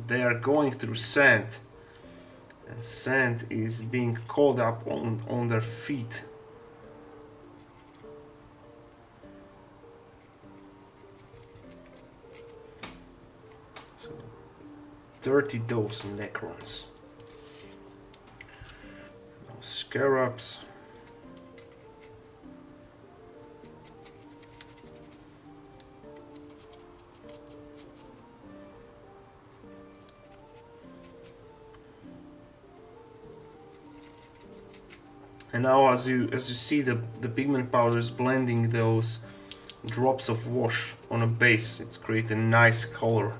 They are going through sand, and sand is being caught up on their feet. So, dirty those Necrons. Those scarabs. And now as you see the pigment powder is blending those drops of wash on a base, it's creating a nice color,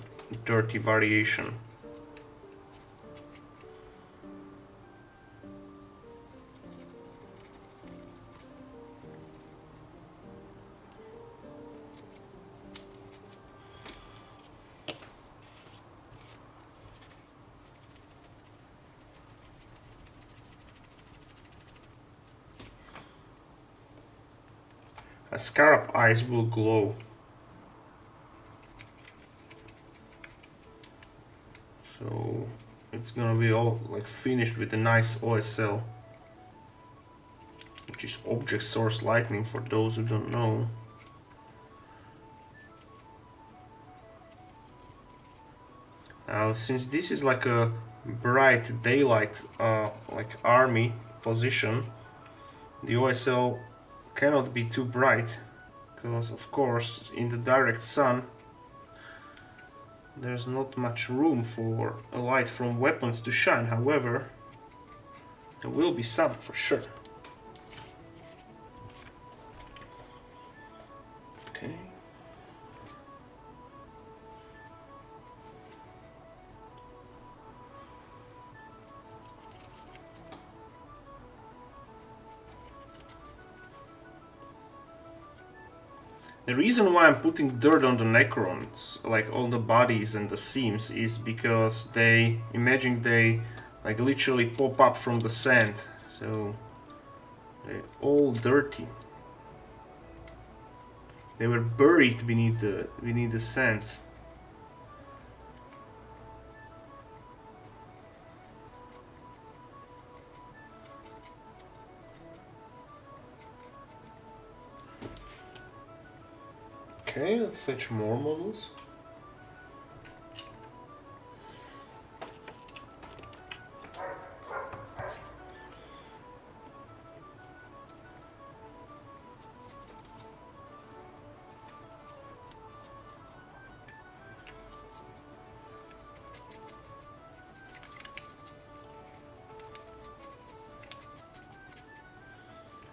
dirty variation. Scarab eyes will glow. So it's gonna be all like finished with a nice OSL, which is object source lighting for those who don't know. Now since this is like a bright daylight like army position, the OSL cannot be too bright, because of course in the direct sun there's not much room for a light from weapons to shine. However, there will be some for sure. Okay. The reason why I'm putting dirt on the Necrons, like all the bodies and the seams, is because they, imagine they like literally pop up from the sand, so they're all dirty. They were buried beneath the sand. Okay, let's fetch more models.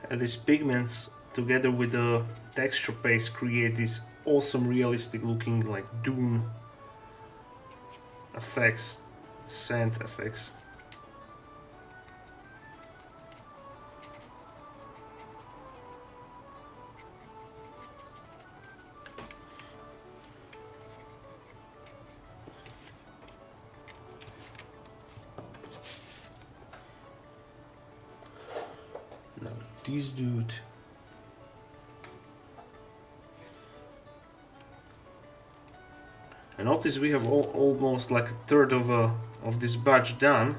And these pigments together with the texture paste create these awesome realistic looking like dune effects, sand effects. Now this dude, and notice we have almost like a third of this batch done,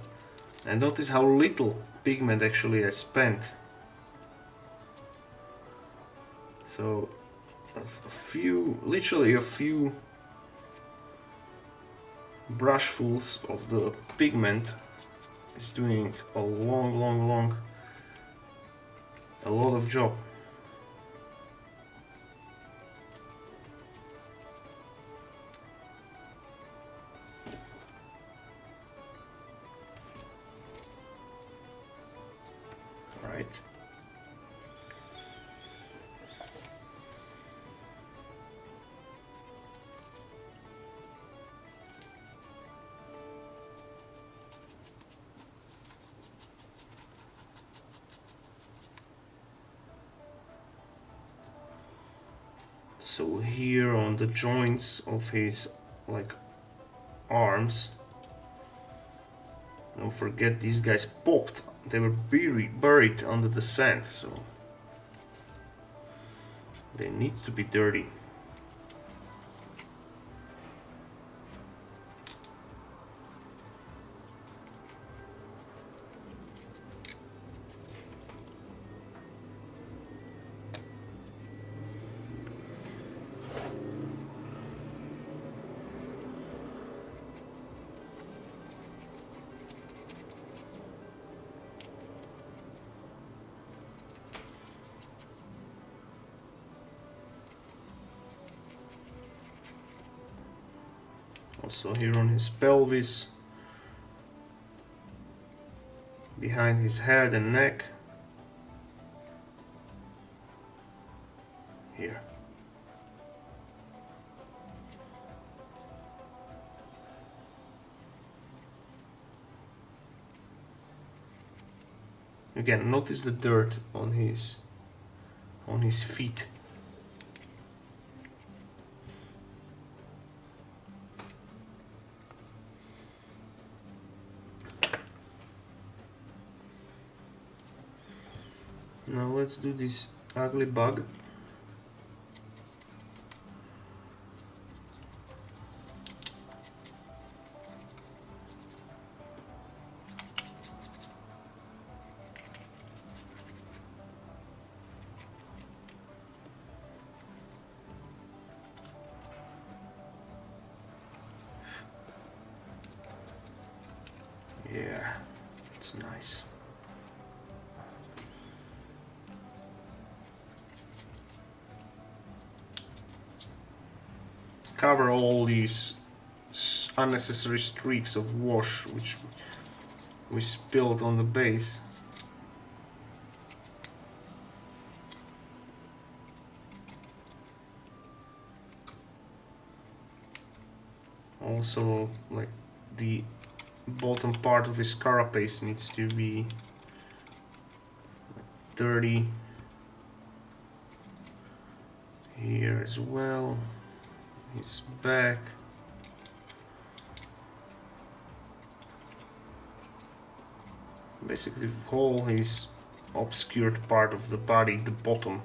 and notice how little pigment actually I spent. So a few, literally a few brushfuls of the pigment is doing a a lot of job. Right. So here on the joints of his like arms, don't forget these guys popped. They were buried under the sand, so they need to be dirty. Also here on his pelvis, behind his head and neck, here. Again, notice the dirt on his feet. Now let's do this ugly bug. Yeah, it's nice. Cover all these unnecessary streaks of wash which we spilled on the base. Also, like the bottom part of his carapace needs to be dirty. Here as well, his back. Basically, whole his obscured part of the body, the bottom,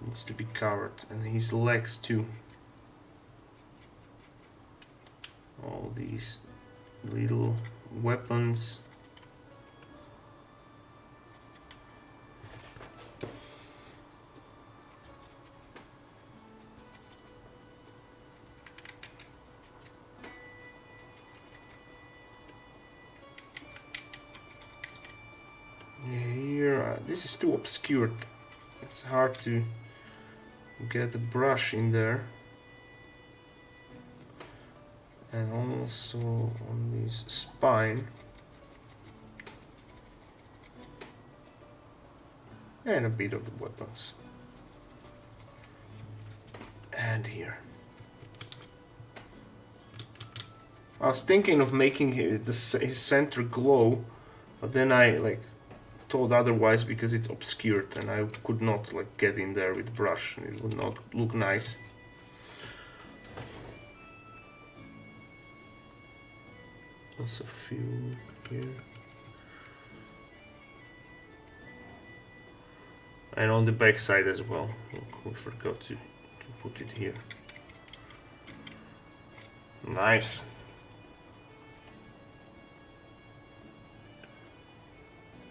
needs to be covered, and his legs too. All these little weapons. Here, this is too obscured. It's hard to get the brush in there. And also on this spine. And a bit of the weapons. And here. I was thinking of making his center glow, but then I thought otherwise because it's obscured and I could not get in there with brush. It would not look nice. There's a few here. And on the back side as well. We forgot to put it here. Nice.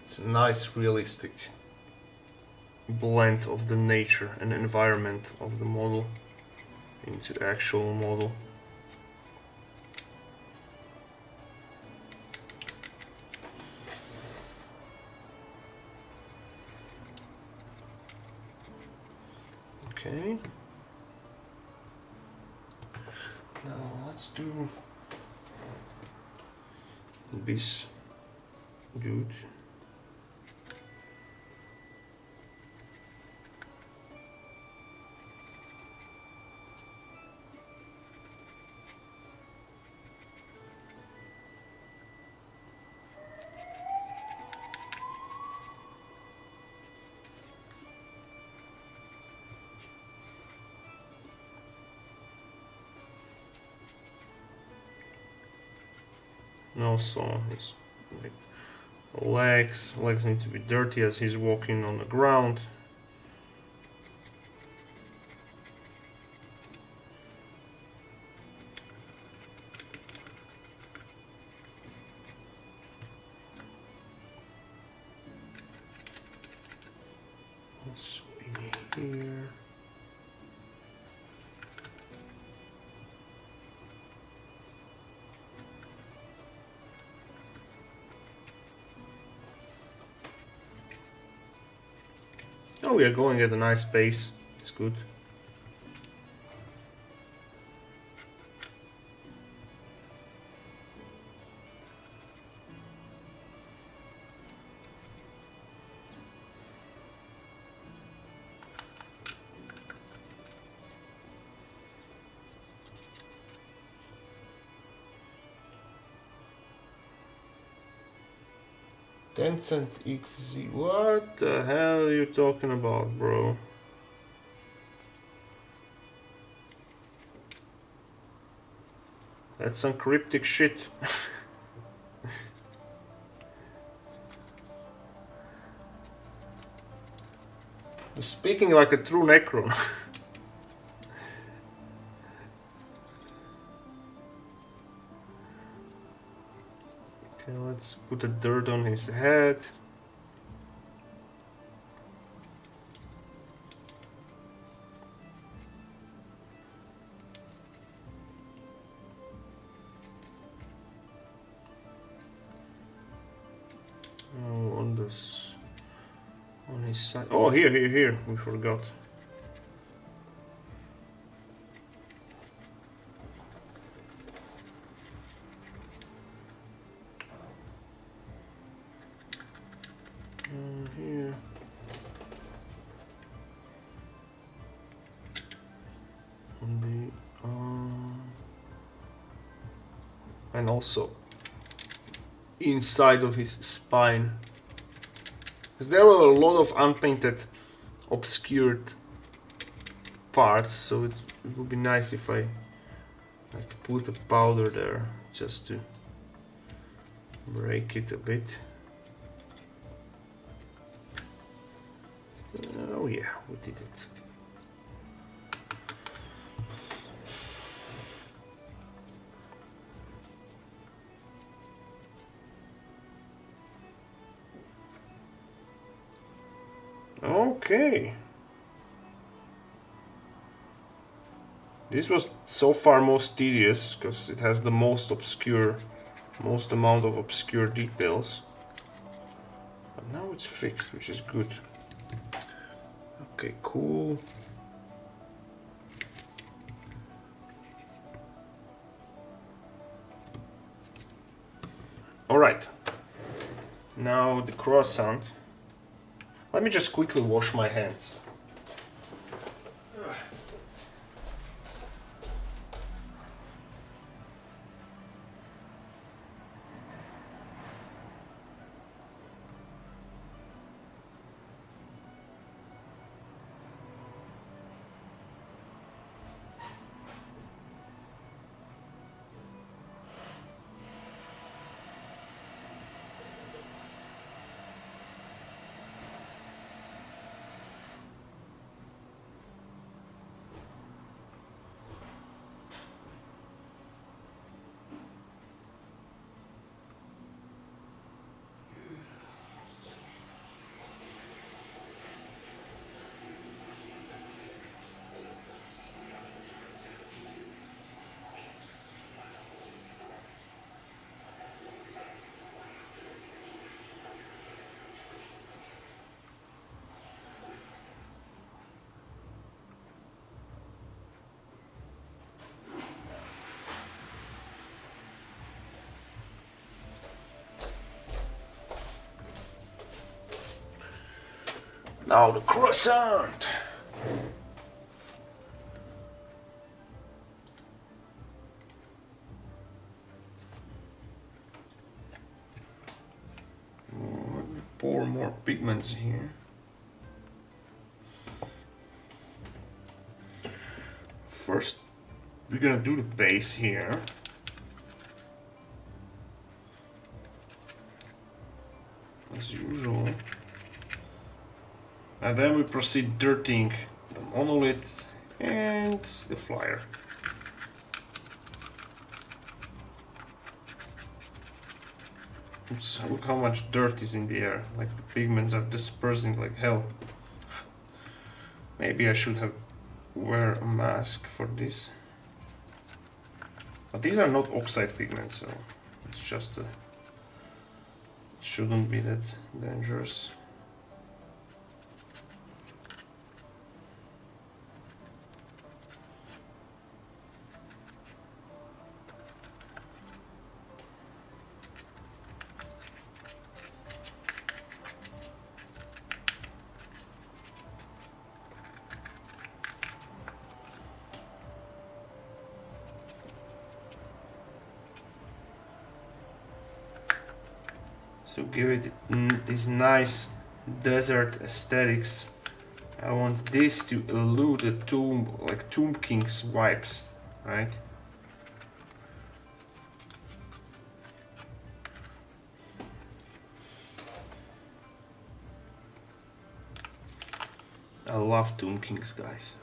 It's a nice realistic blend of the nature and environment of the model into the actual model. Okay. Now let's do this dude. And also his legs need to be dirty as he's walking on the ground. Also in here. Oh, we are going at a nice pace. It's good. Tencent XZ, what the hell are you talking about, bro? That's some cryptic shit. You're speaking like a true Necron. Okay, let's put the dirt on his head. Oh, on his side. Oh, here. We forgot. Here. On the and also inside of his spine, because there were a lot of unpainted, obscured parts, so it would be nice if I like put a powder there just to break it a bit. Oh yeah, we did it. Okay. This was so far most tedious because it has the most amount of obscure details. But now it's fixed, which is good. Okay, cool. Alright. Now the croissant. Let me just quickly wash my hands. Now the croissant! Let me pour more pigments here. First, we're gonna do the base here. As usual. And then we proceed dirtying the monolith and the flyer. Oops, look how much dirt is in the air. Like the pigments are dispersing like hell. Maybe I should have wear a mask for this. But these are not oxide pigments, so it's just it shouldn't be that dangerous. So give it this nice desert aesthetics. I want this to elude the Tomb King's vibes, right? I love Tomb Kings, guys.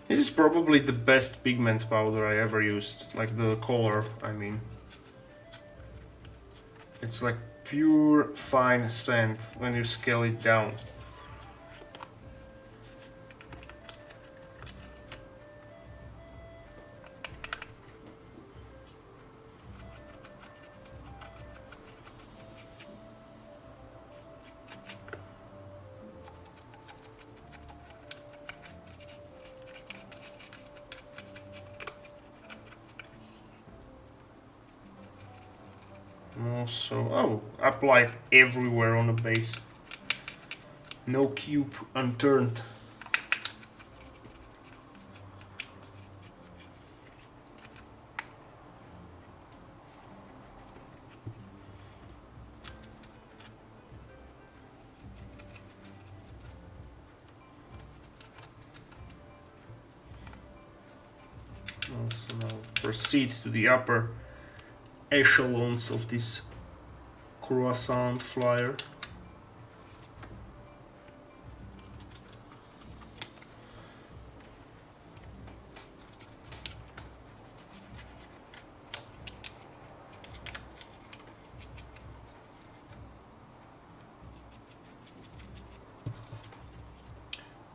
This is probably the best pigment powder I ever used, like the color, I mean. It's like pure fine sand when you scale it down. also, oh, applied everywhere on the base. No cube unturned. Also now proceed to the upper echelons of this croissant flyer.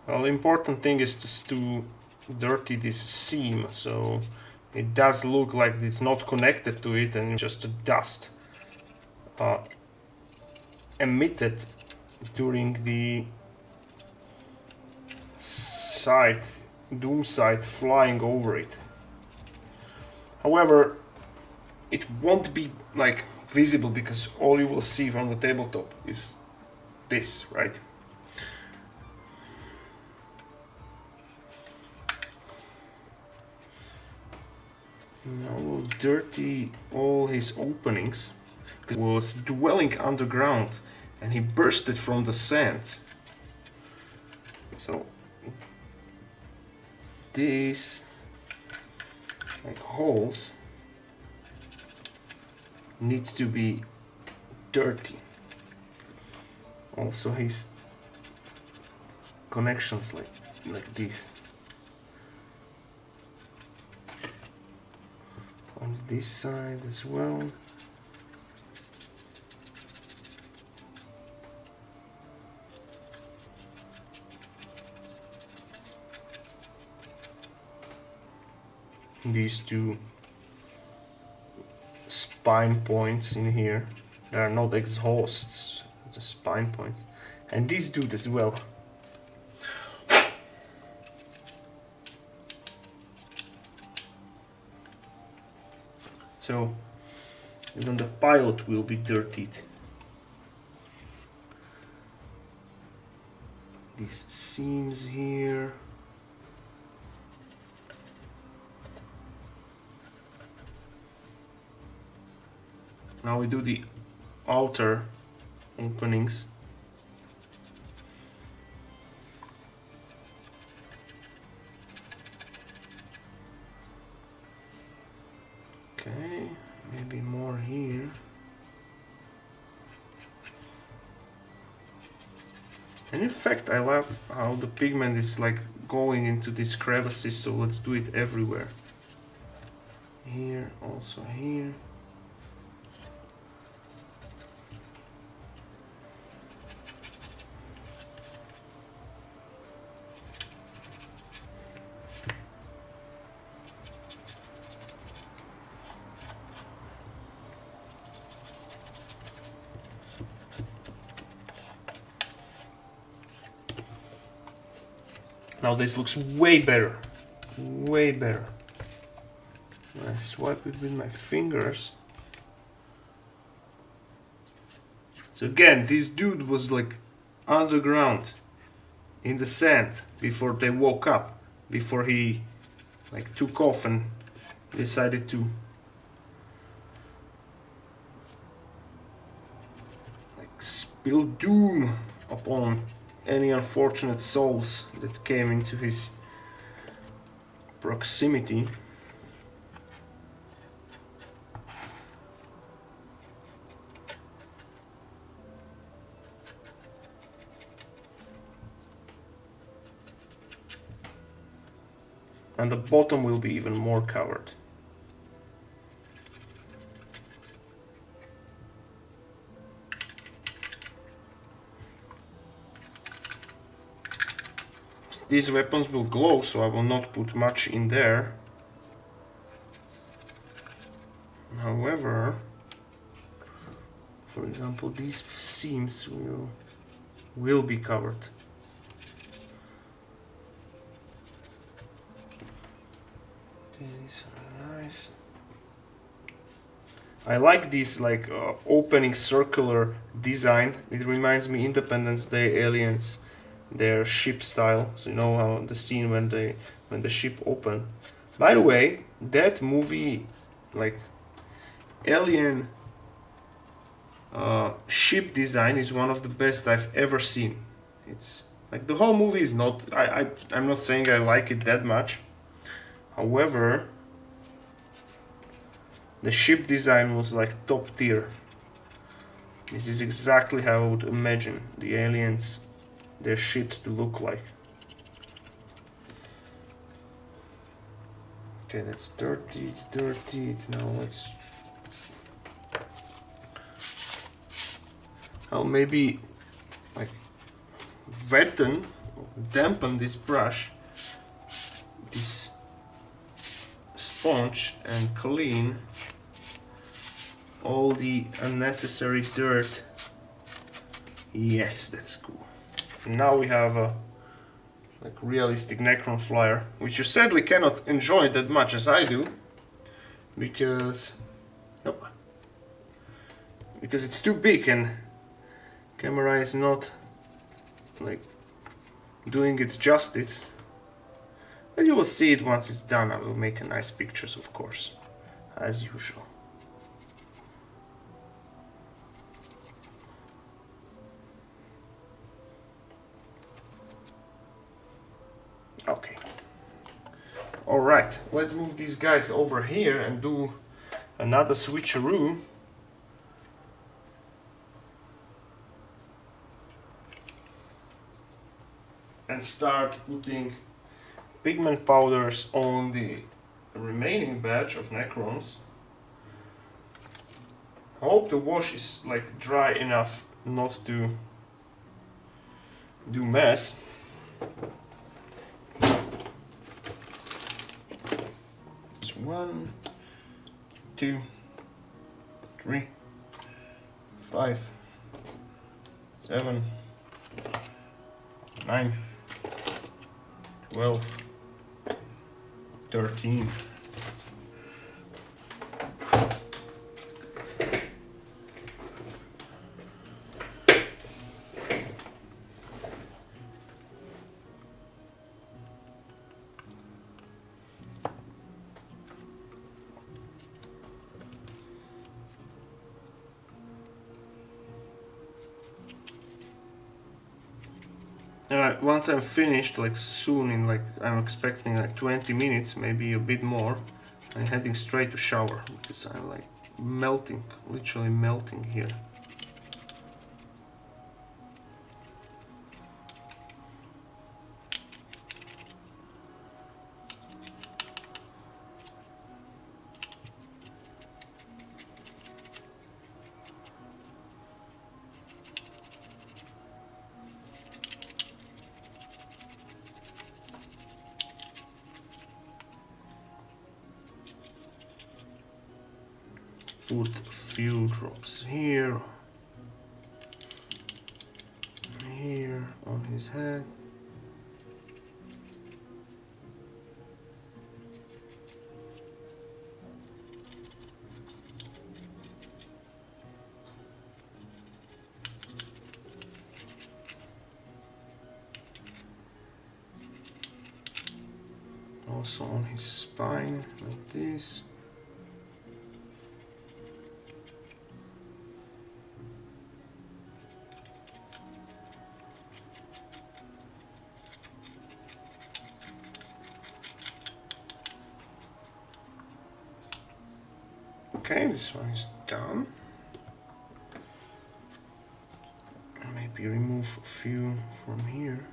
Well, the important thing is just to dirty this seam, so it does look like it's not connected to it and just a dust emitted during the doom sight flying over it. However, it won't be like visible because all you will see from the tabletop is this, right? Now we'll dirty all his openings. He was dwelling underground and he bursted from the sand. So these like holes needs to be dirty. Also his connections like this. On this side as well. These two spine points in here, they are not exhausts, the spine points. And this dude as well. So even the pilot will be dirtied. These seams here. Now we do the outer openings. Okay, maybe more here. And in fact, I love how the pigment is like going into these crevices, so let's do it everywhere. Here, also here. Now this looks way better, way better. I swipe it with my fingers. So again, this dude was like underground in the sand before they woke up, before he like took off and decided to like spill doom upon any unfortunate souls that came into his proximity. And the bottom will be even more covered. These weapons will glow, so I will not put much in there. However, for example, these seams will be covered. Okay, these are nice. I like this like opening circular design. It reminds me Independence Day aliens, their ship style. So you know how the scene when the ship open. By the way, that movie, like alien ship design, is one of the best I've ever seen. It's like the whole movie is not. I'm not saying I like it that much. However, the ship design was like top tier. This is exactly how I would imagine the aliens, their ships to look like. Okay, that's dirty. Now let's... I'll maybe like wetten, dampen this brush, this sponge, and clean all the unnecessary dirt. Yes, that's cool. And now we have a like realistic Necron flyer, which you sadly cannot enjoy that much as I do, because because it's too big and camera is not like doing its justice. But you will see it once it's done. I will make nice pictures, of course, as usual. Okay. Alright, let's move these guys over here and do another switcheroo. And start putting pigment powders on the remaining batch of Necrons. I hope the wash is like dry enough not to do mess. It's 1, 2, 3, 5, 7, 9, 12, 13. Once I'm finished, like soon, in like I'm expecting like 20 minutes, maybe a bit more, I'm heading straight to shower because I'm like melting, literally melting here. Put a few drops here, here on his head. Also on his spine, like this. Okay, this one is done. Maybe remove a few from here.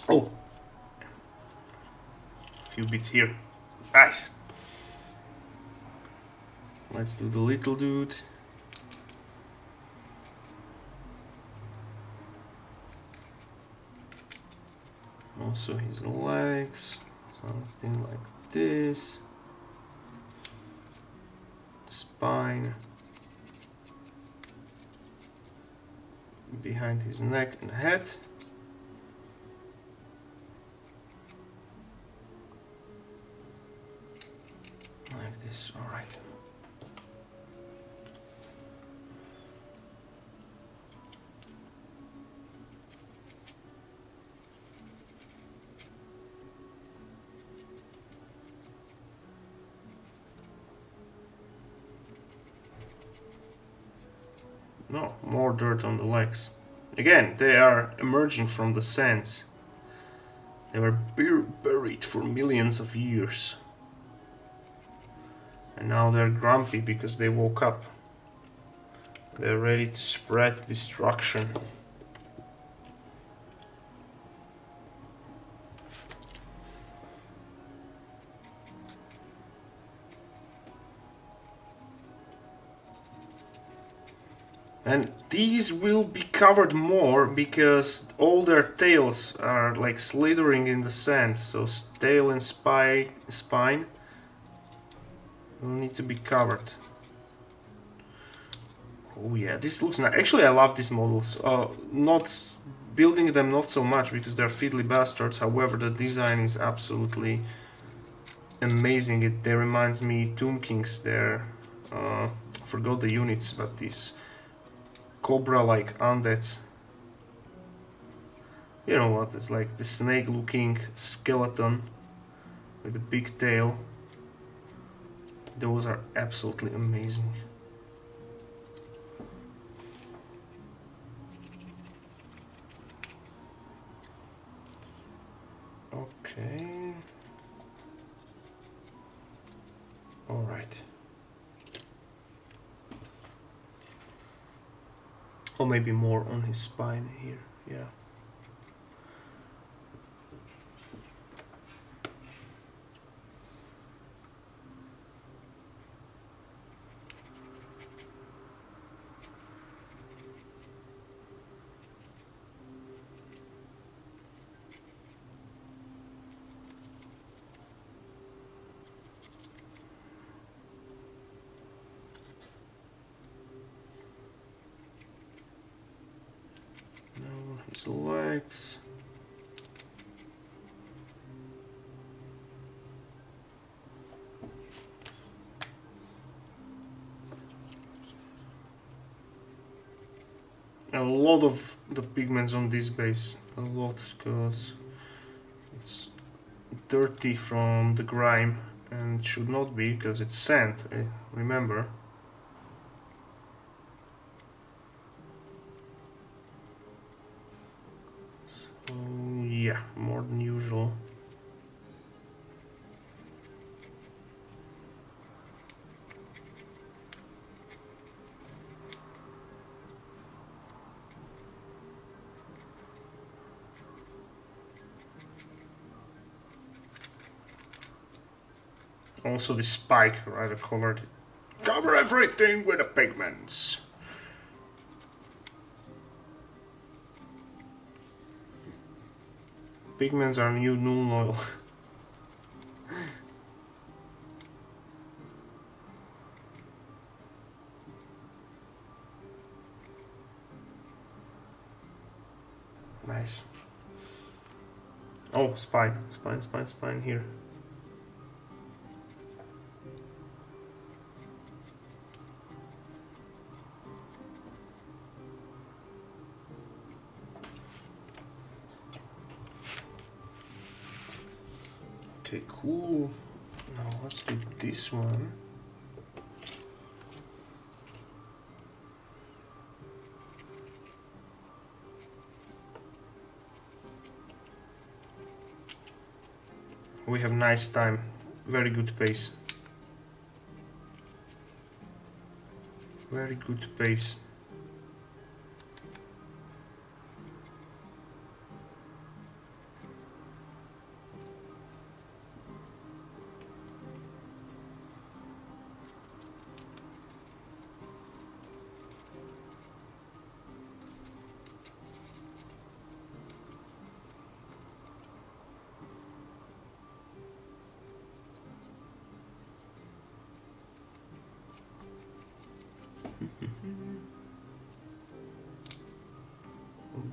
Oh, a few bits here. Nice. Let's do the little dude. Also his legs, something like this. Spine. behind his neck and head. Like this, alright. No, more dirt on the legs. Again, they are emerging from the sands. They were buried for millions of years. And now they're grumpy because they woke up. They're ready to spread destruction. And these will be covered more because all their tails are like slithering in the sand. So tail and spine will need to be covered. Oh yeah, this looks nice. Actually, I love these models. Not building them not so much because they're fiddly bastards. However, the design is absolutely amazing. They reminds me Tomb Kings. They're forgot the units, but these cobra-like undeads. You know what? It's like the snake-looking skeleton with a big tail. Those are absolutely amazing. Okay. All right. Or maybe more on his spine here. Yeah. Now his legs. A lot of the pigments on this base, a lot, because it's dirty from the grime and it should not be because it's sand, remember. So yeah, more than usual. Also the spike, right, I covered it. Cover everything with the pigments. Pigments are new null oil. Nice. Oh, spine here. Okay, cool. Now let's do this one. We have nice time, very good pace. Very good pace.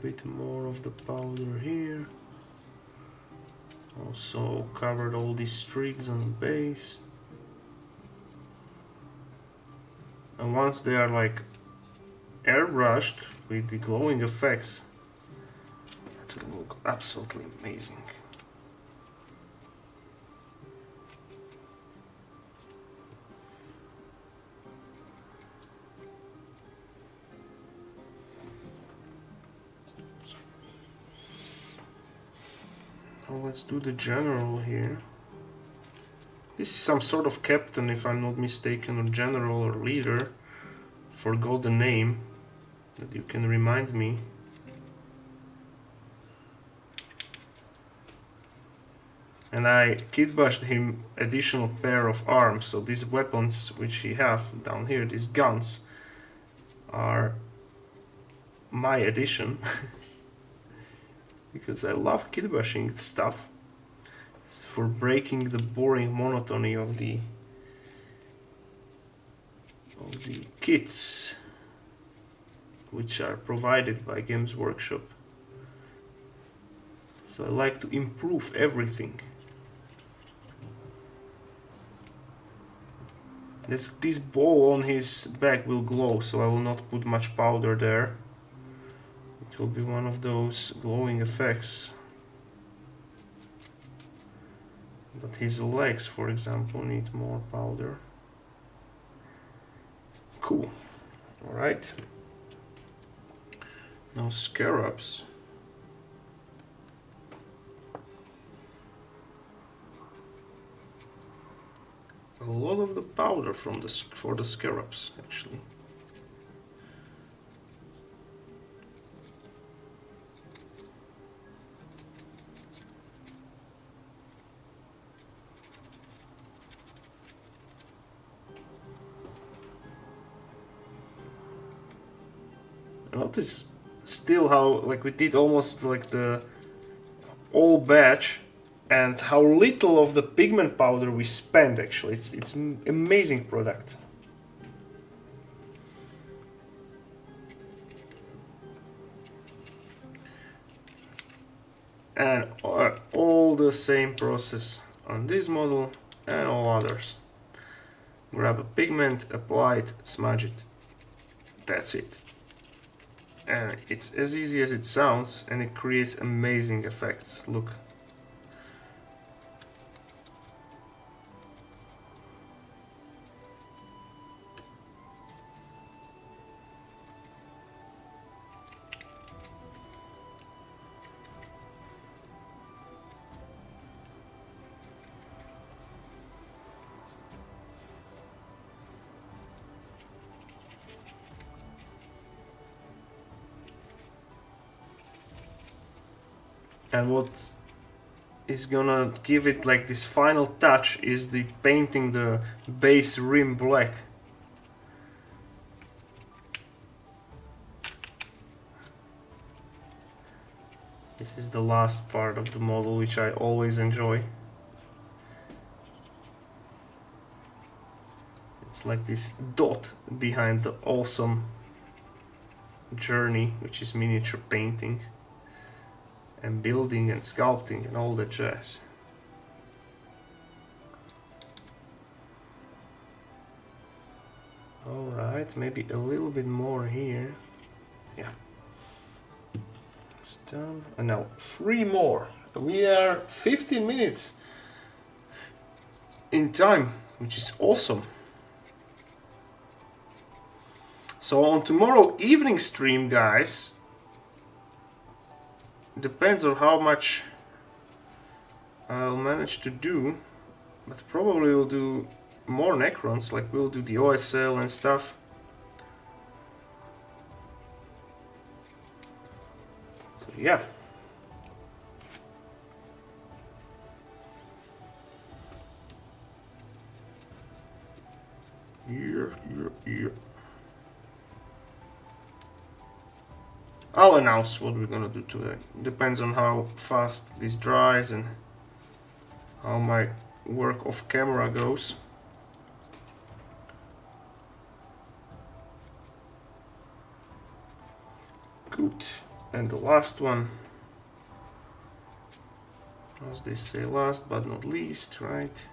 bit more of the powder here. Also covered all these streaks on the base. And once they are like airbrushed with the glowing effects, that's gonna look absolutely amazing. Now let's do the general here. This is some sort of captain, if I'm not mistaken, or general or leader. Forgot the name, that you can remind me. And I kitbashed him additional pair of arms, so these weapons which he have down here, these guns, are my addition. Because I love kitbashing stuff for breaking the boring monotony of the kits which are provided by Games Workshop. So I like to improve everything. This ball on his back will glow, so I will not put much powder there. It will be one of those glowing effects. But his legs, for example, need more powder. Cool. Alright. Now scarabs. A lot of the powder for the scarabs, actually. Notice still how like we did almost like the all batch, and how little of the pigment powder we spend. Actually, it's amazing product. And all the same process on this model and all others. Grab a pigment, apply it, smudge it. That's it. And it's as easy as it sounds, and it creates amazing effects. Look. And what is gonna give it like this final touch is the painting the base rim black. This is the last part of the model, which I always enjoy. It's like this dot behind the awesome journey, which is miniature painting and building and sculpting and all that jazz. Alright, maybe a little bit more here. Yeah. It's done. And now 3 more. We are 15 minutes in time, which is awesome. So on tomorrow evening stream, guys, depends on how much I'll manage to do, but probably we'll do more Necrons, like we'll do the OSL and stuff. So yeah. Yeah. I'll announce what we're gonna do today. Depends on how fast this dries and how my work off camera goes. Good. And the last one, as they say, last but not least, right?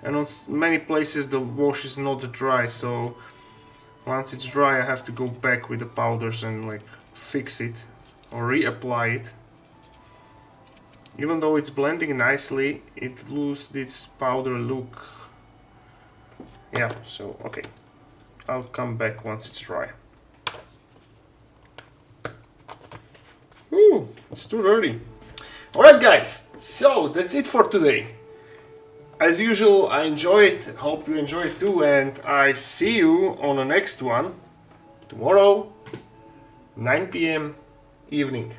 And on many places the wash is not dry, so once it's dry I have to go back with the powders and like fix it or reapply it. Even though it's blending nicely, it loses this powder look. Yeah, so okay, I'll come back once it's dry. Ooh, it's too early. Alright guys, so that's it for today. As usual, I enjoy it, hope you enjoy it too, and I see you on the next one tomorrow, 9 p.m. evening.